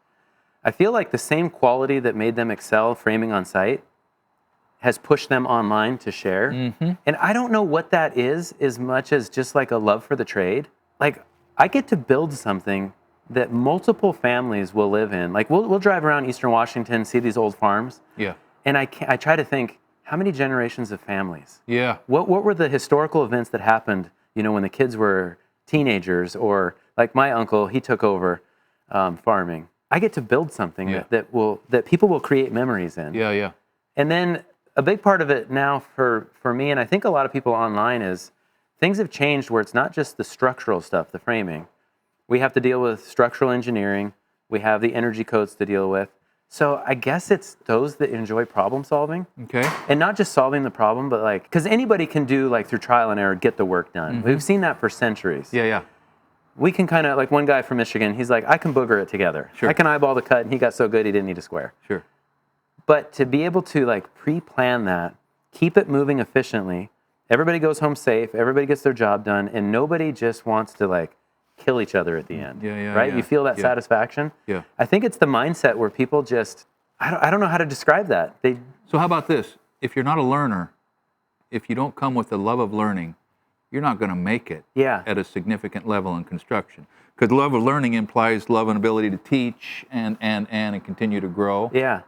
I feel like the same quality that made them excel framing on site has pushed them online to share. And I don't know what that is as much as just like a love for the trade. Like, I get to build something that multiple families will live in. Like, we'll drive around Eastern Washington, see these old farms. Yeah. And I try to think, how many generations of families? Yeah. What were the historical events that happened, you know, when the kids were teenagers, or like my uncle, he took over farming. I get to build something that people will create memories in. Yeah, yeah. And then a big part of it now for me, and I think a lot of people online, is things have changed where it's not just the structural stuff, the framing. We have to deal with structural engineering. We have the energy codes to deal with. So I guess it's those that enjoy problem solving. Okay. And not just solving the problem, but like, because anybody can do, like, through trial and error, get the work done. We've seen that for centuries. Yeah, yeah. We can kind of, like one guy from Michigan, he's like, I can booger it together. Sure. I can eyeball the cut, and he got so good he didn't need a square. Sure. But to be able to like pre-plan that, keep it moving efficiently, everybody goes home safe, everybody gets their job done, and nobody just wants to like kill each other at the end. Right? You feel that satisfaction? Yeah. I think it's the mindset where people just, I don't know how to describe that. So how about this? If you're not a learner, if you don't come with the love of learning, you're not going to make it at a significant level in construction. Because love of learning implies love and ability to teach and continue to grow. Yeah.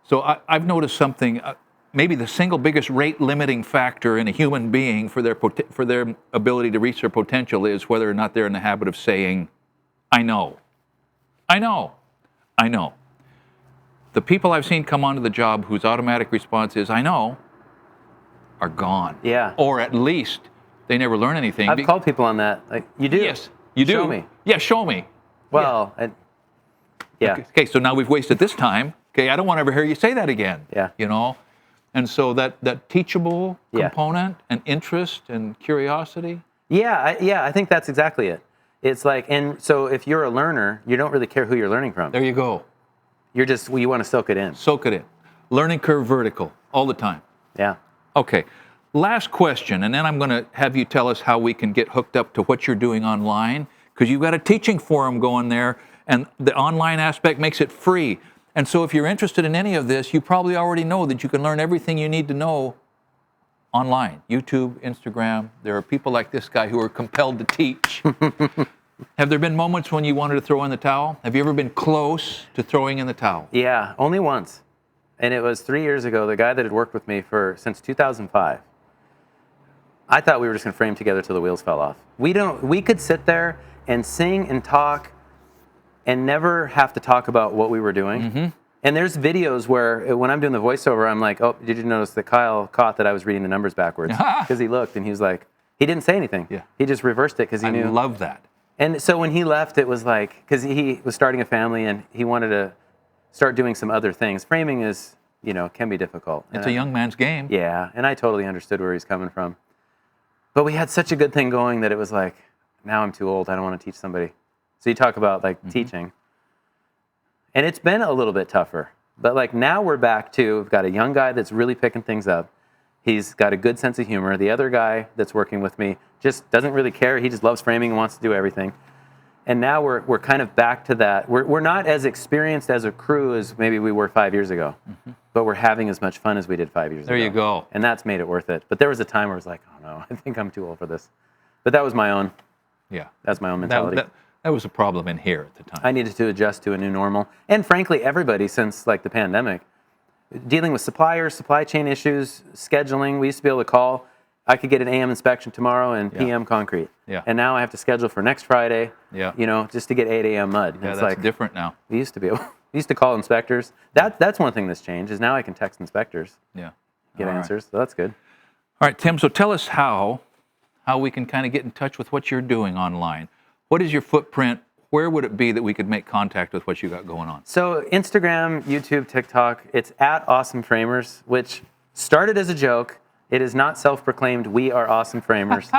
So I've noticed something, maybe the single biggest rate limiting factor in a human being for their ability to reach their potential is whether or not they're in the habit of saying, I know. I know. I know. The people I've seen come onto the job whose automatic response is, I know, are gone. Yeah. Or at least they never learn anything. I've called people on that. Like, you do? Yes, you do. Show me. Yeah, show me. Well, yeah. Okay, so now we've wasted this time. Okay, I don't want to ever hear you say that again. Yeah. You know? And so that teachable component and interest and curiosity. Yeah, I think that's exactly it. It's like, and so if you're a learner, you don't really care who you're learning from. There you go. You're just, you want to soak it in. Soak it in. Learning curve vertical all the time. Yeah. Okay. Last question, and then I'm going to have you tell us how we can get hooked up to what you're doing online, because you've got a teaching forum going there, and the online aspect makes it free. And so if you're interested in any of this, you probably already know that you can learn everything you need to know online. YouTube, Instagram. There are people like this guy who are compelled to teach. Have there been moments when you wanted to throw in the towel? Have you ever been close to throwing in the towel? Yeah, only once. And it was 3 years ago, the guy that had worked with me since 2005. I thought we were just going to frame together till the wheels fell off. We could sit there and sing and talk and never have to talk about what we were doing. And there's videos where when I'm doing the voiceover, I'm like, oh, did you notice that Kyle caught that I was reading the numbers backwards? Because he looked and he was like, he didn't say anything. Yeah. He just reversed it because he knew. I love that. And so when he left, it was like, because he was starting a family and he wanted to start doing some other things. Framing is, can be difficult. It's a young man's game. Yeah, and I totally understood where he's coming from. But we had such a good thing going that it was like, now I'm too old. I don't want to teach somebody. So you talk about like teaching. And it's been a little bit tougher. But like now we're back to, we've got a young guy that's really picking things up. He's got a good sense of humor. The other guy that's working with me just doesn't really care. He just loves framing and wants to do everything. And now we're kind of back to that. We're not as experienced as a crew as maybe we were 5 years ago, but we're having as much fun as we did 5 years ago. There you go. And that's made it worth it. But there was a time where I was like, oh no, I think I'm too old for this. But that was my own. Yeah. That's my own mentality. That was a problem in here at the time. I needed to adjust to a new normal. And frankly, everybody since like the pandemic, dealing with suppliers, supply chain issues, scheduling. We used to be able to call. I could get an AM inspection tomorrow and PM concrete. Yeah. And now I have to schedule for next Friday. Yeah. Just to get 8 AM mud. Yeah, it's that's like, different now. We used to be able. We used to call inspectors. That's one thing that's changed is now I can text inspectors. Yeah. Get answers. So that's good. All right, Tim. So tell us how we can kind of get in touch with what you're doing online. What is your footprint? Where would it be that we could make contact with what you got going on? So Instagram, YouTube, TikTok, it's at Awesome Framers, which started as a joke. It is not self-proclaimed, we are awesome framers.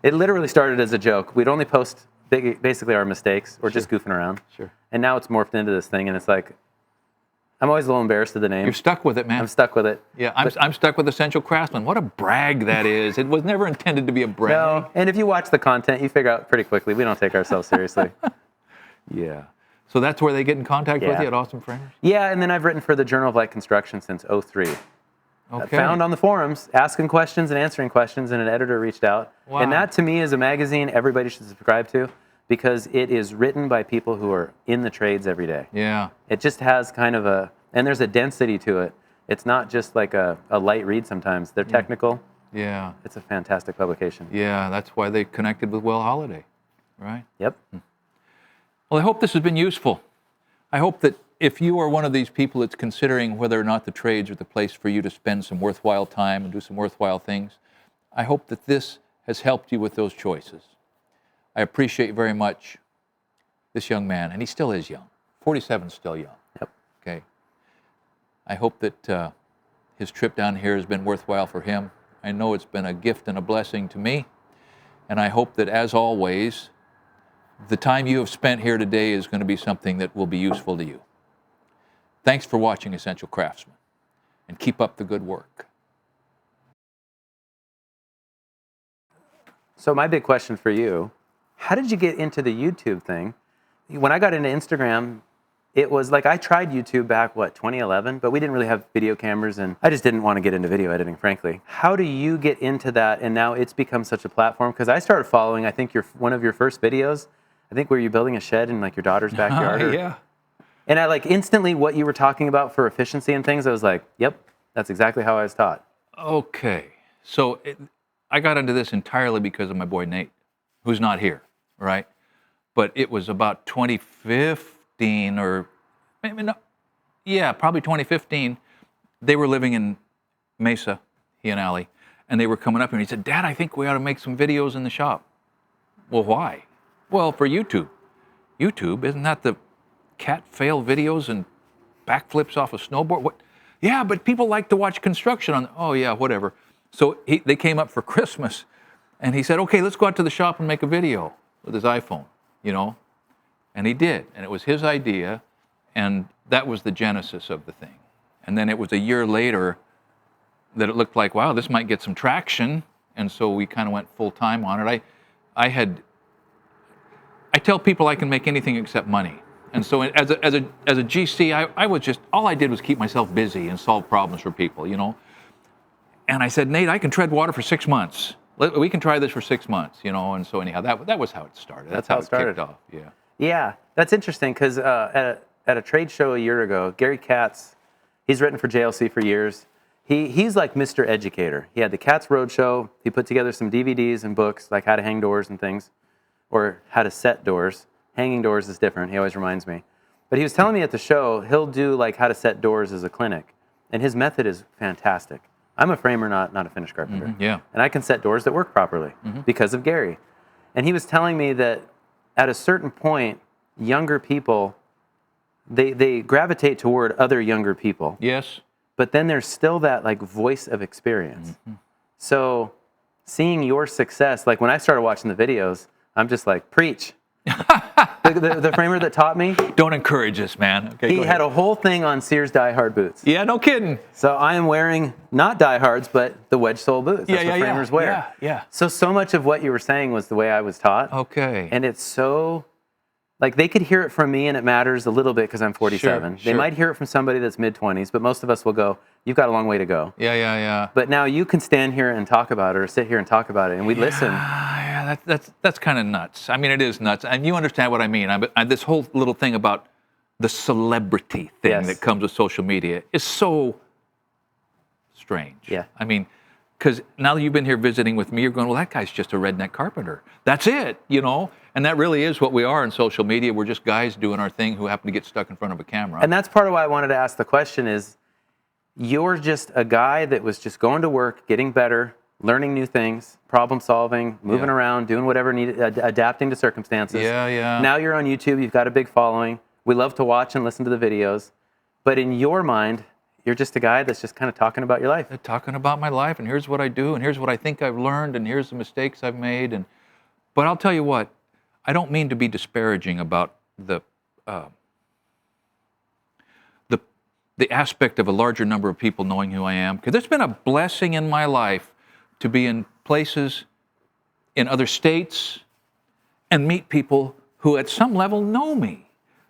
It literally started as a joke. We'd only post basically our mistakes or just goofing around. Sure. And now it's morphed into this thing, and it's like, I'm always a little embarrassed of the name. You're stuck with it, man. I'm stuck with it. Yeah, I'm stuck with Essential Craftsman. What a brag that is. It was never intended to be a brag. No, and if you watch the content, you figure out pretty quickly we don't take ourselves seriously. Yeah. So that's where they get in contact with Yeah. you at Awesome Framers? Yeah, and then I've written for the Journal of Light Construction since '03. Okay. Found on the forums, asking questions and answering questions, and an editor reached out. Wow. And that, to me, is a magazine everybody should subscribe to because it is written by people who are in the trades every day. Yeah. It just has kind of and there's a density to it. It's not just like a light read sometimes. They're technical. Yeah. It's a fantastic publication. Yeah, that's why they connected with Will Holiday, right? Yep. Well, I hope this has been useful. I hope that if you are one of these people that's considering whether or not the trades are the place for you to spend some worthwhile time and do some worthwhile things, I hope that this has helped you with those choices. I appreciate very much this young man, and he still is young. 47 is still young. Yep. Okay. I hope that his trip down here has been worthwhile for him. I know it's been a gift and a blessing to me, and I hope that, as always, the time you have spent here today is going to be something that will be useful to you. Thanks for watching Essential Craftsman, and keep up the good work. So my big question for you, how did you get into the YouTube thing? When I got into Instagram, it was like I tried YouTube back, 2011, but we didn't really have video cameras, and I just didn't want to get into video editing, frankly. How do you get into that, and now it's become such a platform? Because I started following, I think, one of your first videos, I think, were you building a shed in like your daughter's backyard? Yeah. And I like instantly what you were talking about for efficiency and things, I was like, yep, that's exactly how I was taught. Okay. So I got into this entirely because of my boy Nate, who's not here, right? But it was about 2015 or maybe not. Yeah, probably 2015. They were living in Mesa, he and Allie, and they were coming up and he said, Dad, I think we ought to make some videos in the shop. Well, why? Well, for YouTube. YouTube, isn't that the cat fail videos and backflips off a snowboard? What? Yeah, but people like to watch construction on. Oh yeah, whatever. So they came up for Christmas, and he said, "Okay, let's go out to the shop and make a video with his iPhone," and he did, and it was his idea, and that was the genesis of the thing. And then it was a year later that it looked like, wow, this might get some traction, and so we kind of went full time on it. I tell people I can make anything except money. And so as a GC, I was just, all I did was keep myself busy and solve problems for people, And I said, Nate, I can tread water for 6 months. We can try this for 6 months, And so anyhow, that was how it started. That's how it started. Kicked off, yeah. Yeah, that's interesting because at a trade show a year ago, Gary Katz, he's written for JLC for years. He's like Mr. Educator. He had the Katz Roadshow. He put together some DVDs and books like how to hang doors and things, or how to set doors. Hanging doors is different. He always reminds me. But he was telling me at the show, he'll do like how to set doors as a clinic. And his method is fantastic. I'm a framer, not a finished carpenter. Mm-hmm, yeah. And I can set doors that work properly because of Gary. And he was telling me that at a certain point, younger people, they gravitate toward other younger people. Yes. But then there's still that like voice of experience. So seeing your success, like when I started watching the videos, I'm just like, preach. the framer that taught me, Don't encourage this, man. Okay, he had a whole thing on Sears Die Hard boots. Yeah, no kidding. So I am wearing not Die Hards, but the wedge sole boots. That's what framers wear. Yeah. So much of what you were saying was the way I was taught. Okay. And it's so Like they could hear it from me and it matters a little bit because I'm 47. Sure. They might hear it from somebody that's mid-20s, but most of us will go, you've got a long way to go. Yeah. But now you can stand here and talk about it or sit here and talk about it and we listen. Yeah, that's kind of nuts. I mean, it is nuts. And you understand what I mean. This whole little thing about the celebrity thing that comes with social media is so strange. Yeah. I mean, because now that you've been here visiting with me, you're going, well, that guy's just a redneck carpenter. That's it, you know? And that really is what we are in social media. We're just guys doing our thing who happen to get stuck in front of a camera. And that's part of why I wanted to ask the question is, you're just a guy that was just going to work, getting better, learning new things, problem solving, moving around, doing whatever needed, adapting to circumstances. Yeah. Now you're on YouTube, you've got a big following. We love to watch and listen to the videos. But in your mind, you're just a guy that's just kind of talking about your life. Talking about my life, and here's what I do, and here's what I think I've learned, and here's the mistakes I've made. But I'll tell you what, I don't mean to be disparaging about the aspect of a larger number of people knowing who I am, because it's been a blessing in my life to be in places in other states and meet people who at some level know me.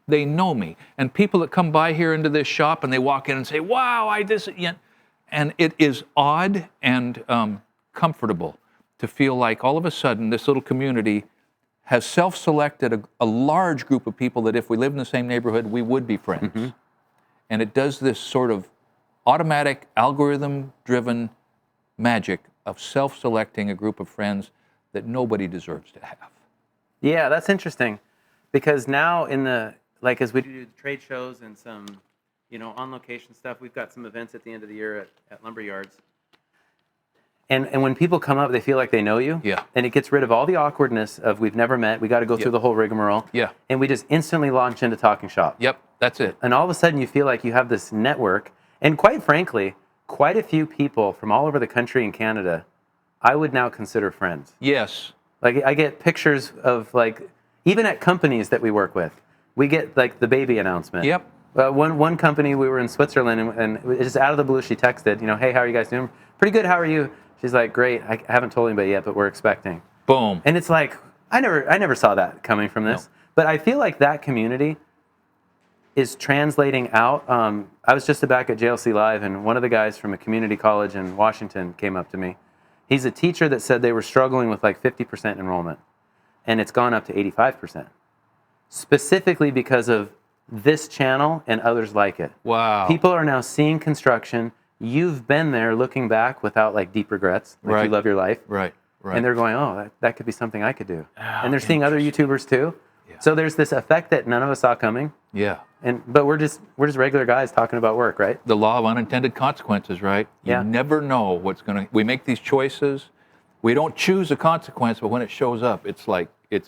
They know me. And people that come by here into this shop and they walk in and say, wow, and it is odd and comfortable to feel like all of a sudden this little community has self-selected a large group of people that if we lived in the same neighborhood, we would be friends. Mm-hmm. And it does this sort of automatic, algorithm-driven magic of self-selecting a group of friends that nobody deserves to have. Yeah, that's interesting. Because now as we do trade shows and some, on-location stuff, we've got some events at the end of the year at lumber yards. And when people come up, they feel like they know you. Yeah. And it gets rid of all the awkwardness of we've never met. We got to go through the whole rigmarole. Yeah. And we just instantly launch into talking shop. Yep, that's it. And all of a sudden you feel like you have this network. And quite frankly, quite a few people from all over the country and Canada, I would now consider friends. Yes. Like I get pictures of even at companies that we work with, we get the baby announcement. Yep. One company, we were in Switzerland and just out of the blue, she texted, hey, how are you guys doing? Pretty good, how are you? She's like, great, I haven't told anybody yet, but we're expecting. Boom. And it's like, I never saw that coming from this. No. But I feel like that community is translating out. I was just back at JLC Live, and one of the guys from a community college in Washington came up to me. He's a teacher that said they were struggling with 50% enrollment, and it's gone up to 85%. Specifically because of this channel and others like it. Wow. People are now seeing construction. You've been there looking back without deep regrets. Right. You love your life. Right. And they're going, oh, that could be something I could do. Oh, and they're seeing other YouTubers too. Yeah. So there's this effect that none of us saw coming. Yeah. But we're just regular guys talking about work, right? The law of unintended consequences, right? You never know what's we make these choices. We don't choose a consequence, but when it shows up, it's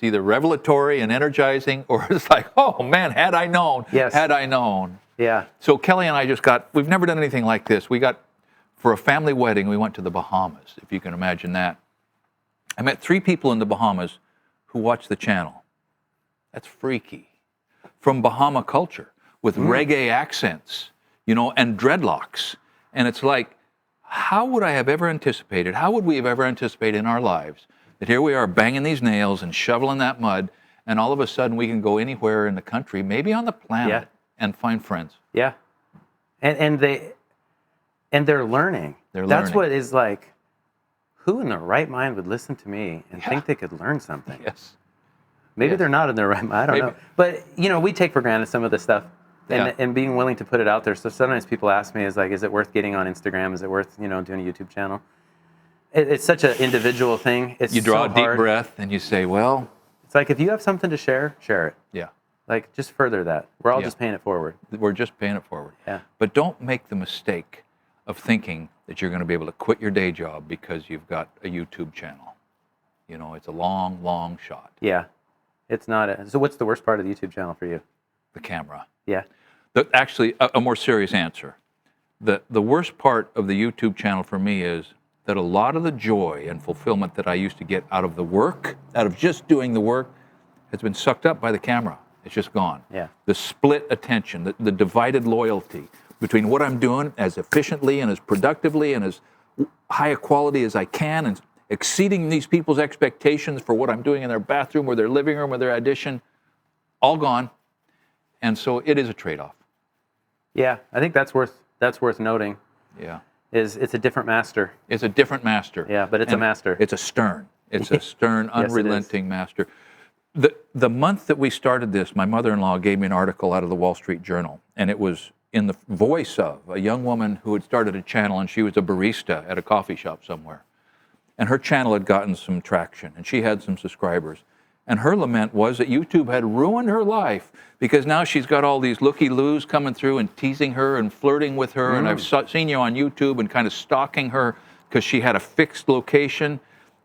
either revelatory and energizing, or it's like, oh man, had I known. Yes. Had I known. Yeah. So Kelly and I we've never done anything like this. For a family wedding, we went to the Bahamas, if you can imagine that. I met 3 people in the Bahamas who watched the channel. That's freaky. From Bahama culture, with reggae accents, and dreadlocks. And it's like, how would we have ever anticipated in our lives that here we are banging these nails and shoveling that mud, and all of a sudden we can go anywhere in the country, maybe on the planet, and find friends. Yeah. And they're learning. That's what is who in their right mind would listen to me and think they could learn something? Yes. Maybe they're not in their right mind. I don't know. But, we take for granted some of this stuff and being willing to put it out there. So sometimes people ask me, is it worth getting on Instagram? Is it worth, doing a YouTube channel? It's such an individual thing. You draw a deep breath and you say, well. It's if you have something to share it. Yeah. Just further that. We're all just paying it forward. We're just paying it forward. Yeah. But don't make the mistake of thinking that you're going to be able to quit your day job because you've got a YouTube channel. It's a long, long shot. Yeah. It's not. So what's the worst part of the YouTube channel for you? The camera. Yeah. Actually, a more serious answer. The worst part of the YouTube channel for me is that a lot of the joy and fulfillment that I used to get out of the work, out of just doing the work, has been sucked up by the camera. It's just gone. Yeah. The split attention, the divided loyalty between what I'm doing as efficiently and as productively and as high a quality as I can, and exceeding these people's expectations for what I'm doing in their bathroom or their living room or their audition. all gone. And so it is a trade-off. Yeah, I think that's worth noting. Yeah. It's a different master. It's a different master. Yeah, but it's a master. It's a stern. It's a stern, Yes, it is. unrelenting master. The month that we started this, my mother-in-law gave me an article out of the Wall Street Journal, and it was in the voice of a young woman who had started a channel, and she was a barista at a coffee shop somewhere. And her channel had gotten some traction, and she had some subscribers. And her lament was that YouTube had ruined her life because now she's got all these looky-loos coming through and teasing her and flirting with her. And I've seen you on YouTube and kind of stalking her because she had a fixed location.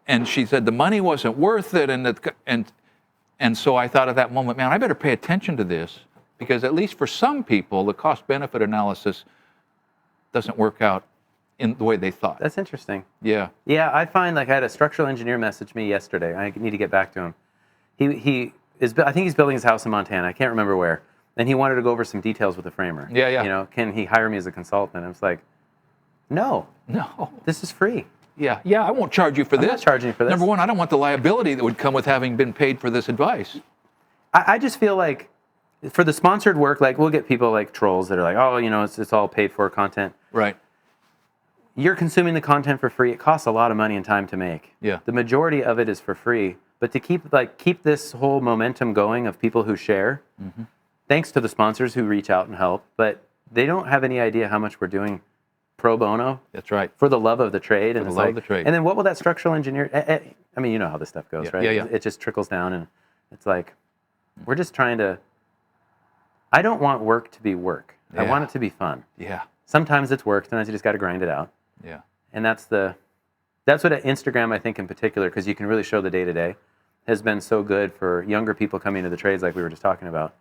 And she said the money wasn't worth it. And so I thought at that moment, man, I better pay attention to this because at least for some people, the cost-benefit analysis doesn't work out in the way they thought. That's interesting. Yeah. Yeah, I find like I had a structural engineer message me yesterday. I need to get back to him. He is. I think he's building his house in Montana. I can't remember where. And he wanted to go over some details with the framer. Yeah, yeah. You know, can he hire me as a consultant? I was like, no, this is free. Yeah, I won't charge you for this. I'm not charging you for this. Number one, I don't want the liability that would come with having been paid for this advice. I just feel like for the sponsored work, like we'll get people like trolls that are like, oh, you know, it's all paid for content. Right. You're consuming the content for free. It costs a lot of money and time to make. Yeah. The majority of it is for free. But to keep this whole momentum going of people who share, thanks to the sponsors who reach out and help, but they don't have any idea how much we're doing pro bono. That's right. For the love of the trade. For And the it's love like, of the trade. And then what will that structural engineer, I mean, you know how this stuff goes, right? Yeah. It just trickles down and it's like, we're just trying to, I don't want work to be work. I want it to be fun. Yeah. Sometimes it's work, sometimes you just got to grind it out. Yeah. And that's what Instagram, I think in particular, because you can really show the day-to-day, has been so good for younger people coming into the trades like we were just talking about,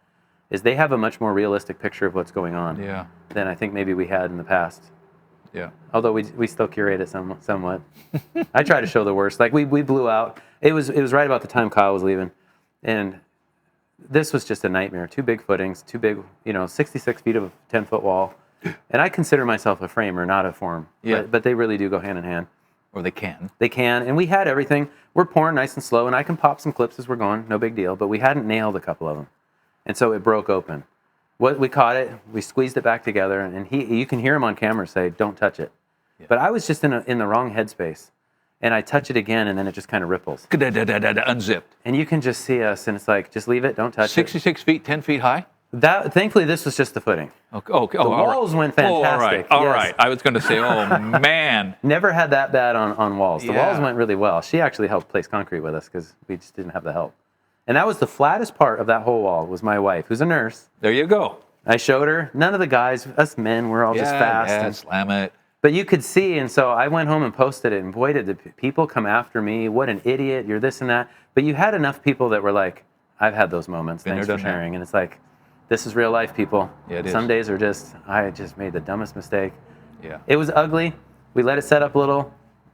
is they have a much more realistic picture of what's going on than I think maybe we had in the past. Yeah. Although we still curate it somewhat. I try to show the worst. Like we blew out. It was right about the time Kyle was leaving. And this was just a nightmare. 2 big footings, 2 big, 66 feet of a 10-foot wall. And I consider myself a framer, not a form. Yeah. But they really do go hand in hand. Or they can. They can. And we had everything. We're pouring nice and slow, and I can pop some clips as we're going. No big deal. But we hadn't nailed a couple of them. And so it broke open. We caught it. We squeezed it back together. And you can hear him on camera say, don't touch it. Yeah. But I was just in the wrong headspace. And I touch it again, and then it just kind of ripples. Unzipped. And you can just see us, and it's like, just leave it. Don't touch 66 feet, 10 feet high? Thankfully, this was just the footing. Okay. The walls went fantastic. All right. I was going to say, oh, man. Never had that bad on walls. The Yeah. walls went really well. She actually helped place concrete with us because we just didn't have the help. And that was the flattest part of that whole wall was my wife, who's a nurse. There you go. I showed her. None of the guys, us men, we're all just fast. Yeah, slam it. But you could see, and so I went home and posted it, and boy, did the people come after me. What an idiot, you're this and that. But you had enough people that were like, I've had those moments. Thanks for sharing. And it's like, this is real life, people. Yeah, it is. Some days are I just made the dumbest mistake. Yeah. It was ugly. We let it set up a little,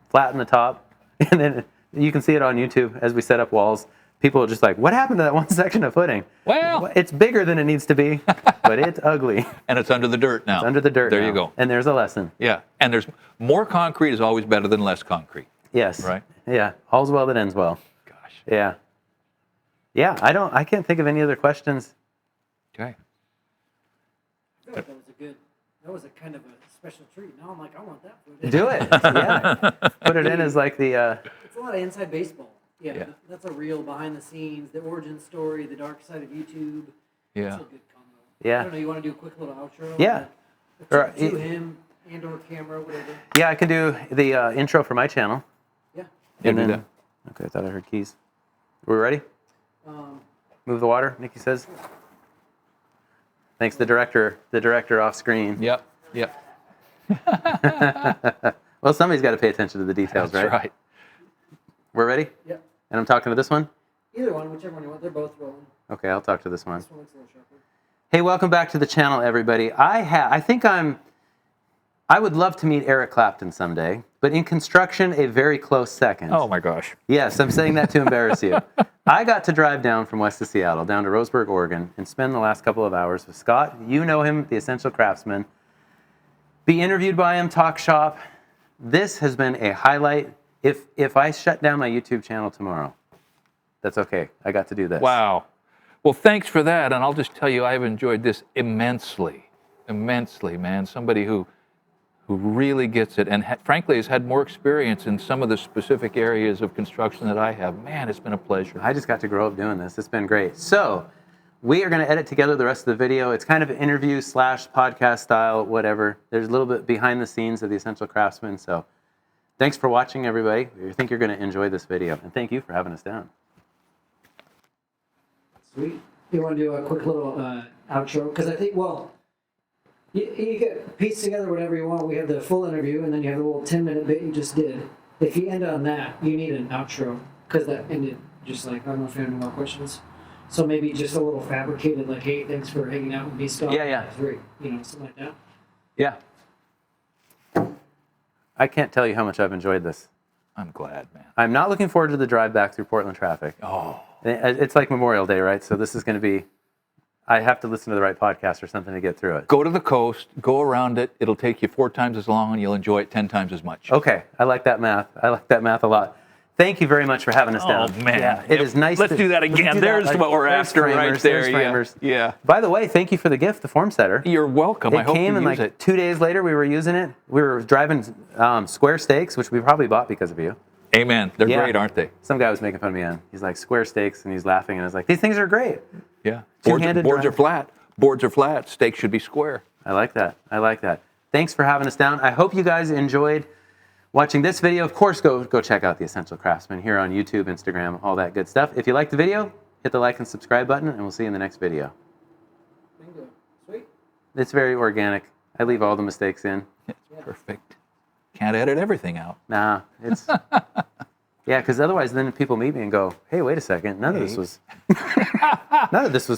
flatten the top, and then you can see it on YouTube as we set up walls. People are just like, what happened to that one section of footing? Well, it's bigger than it needs to be, but it's ugly. And it's under the dirt now. It's under the dirt There now. you go. And there's a lesson. Yeah. And there's more concrete is always better than less concrete. Yes. Right? Yeah. All's well that ends well. Gosh. Yeah. Yeah. I can't think of any other questions. Okay. I feel like that was a kind of a special treat. Now I'm like, I want that footage. Do it. Yeah. Put it in as like the. It's a lot of inside baseball. Yeah. That's a real behind the scenes, the origin story, the dark side of YouTube. Yeah. That's a good combo. Yeah. I don't know. You want to do a quick little outro? Yeah. To him and/or camera, whatever. Yeah, I can do the intro for my channel. Yeah. And do then, that. okay, I thought I heard keys. We ready? Move the water, Nikki says. Thanks, the director off screen. Yep. Well, somebody's got to pay attention to the details, That's right. We're ready? Yep. And I'm talking to this one? Either one, whichever one you want. They're both rolling. Okay, I'll talk to this one. This one looks a little sharper. Hey, welcome back to the channel, everybody. I would love to meet Eric Clapton someday, but in construction, a very close second. Oh, my gosh. Yes, I'm saying that to embarrass you. I got to drive down from west of Seattle, down to Roseburg, Oregon, and spend the last couple of hours with Scott. You know him, the Essential Craftsman. Be interviewed by him, talk shop. This has been a highlight. If I shut down my YouTube channel tomorrow, that's okay. I got to do this. Wow. Well, thanks for that. And I'll just tell you, I've enjoyed this immensely, immensely, man. Somebody who really gets it and frankly has had more experience in some of the specific areas of construction that I have. Man, it's been a pleasure. I just got to grow up doing this. It's been great. So we are going to edit together the rest of the video. It's kind of an interview / podcast style, whatever. There's a little bit behind the scenes of the Essential Craftsman. So thanks for watching, everybody. I think you're going to enjoy this video. And thank you for having us down. Sweet. You want to do a quick little outro? Because I think, well, you get piece together whatever you want. We have the full interview, and then you have the little 10-minute bit you just did. If you end on that, you need an outro, because that ended just like, I don't know if you have any more questions. So maybe just a little fabricated, like, hey, thanks for hanging out with me, Scott. Yeah. Something like that. Yeah. I can't tell you how much I've enjoyed this. I'm glad, man. I'm not looking forward to the drive back through Portland traffic. Oh. It's like Memorial Day, right? So this is going to be, I have to listen to the right podcast or something to get through it. Go to the coast, go around it. It'll take you 4 times as long, and you'll enjoy it 10 times as much. Okay, I like that math. I like that math a lot. Thank you very much for having us down. Oh, man. Yeah, it is nice. Let's do that again. There's what we're after right there. Framers. Yeah. By the way, thank you for the gift, the form setter. You're welcome. I hope you came and use like it. 2 days later, we were using it. We were driving square steaks, which we probably bought because of you. Amen. They're Yeah. great, aren't they? Some guy was making fun of me, and he's like, square steaks, and he's laughing, and I was like, these things are great. Yeah. Two-handed Boards are drive. flat. Boards are flat. Steaks should be square. I like that. I like that. Thanks for having us down. I hope you guys enjoyed watching this video. Of course, go check out The Essential Craftsman here on YouTube, Instagram, all that good stuff. If you like the video, hit the like and subscribe button, and we'll see you in the next video. Bingo. Sweet. It's very organic. I leave all the mistakes in. It's perfect. Can't edit everything out. Nah, it's... Yeah, because otherwise then people meet me and go, hey, wait a second, none of this was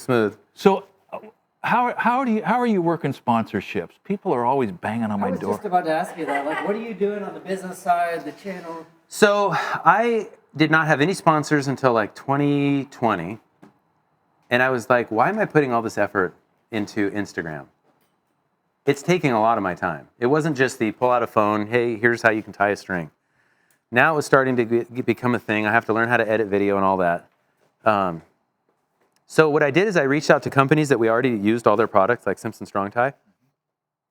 smooth. So how are you working sponsorships? People are always banging on my I was door. just about to ask you that. Like, what are you doing on the business side, the channel? So I did not have any sponsors until like 2020. And I was like, why am I putting all this effort into Instagram? It's taking a lot of my time. It wasn't just the pull out a phone, hey, here's how you can tie a string. Now it's starting to become a thing. I have to learn how to edit video and all that. So what I did is I reached out to companies that we already used all their products, like Simpson Strong Tie.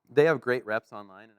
They have great reps online. And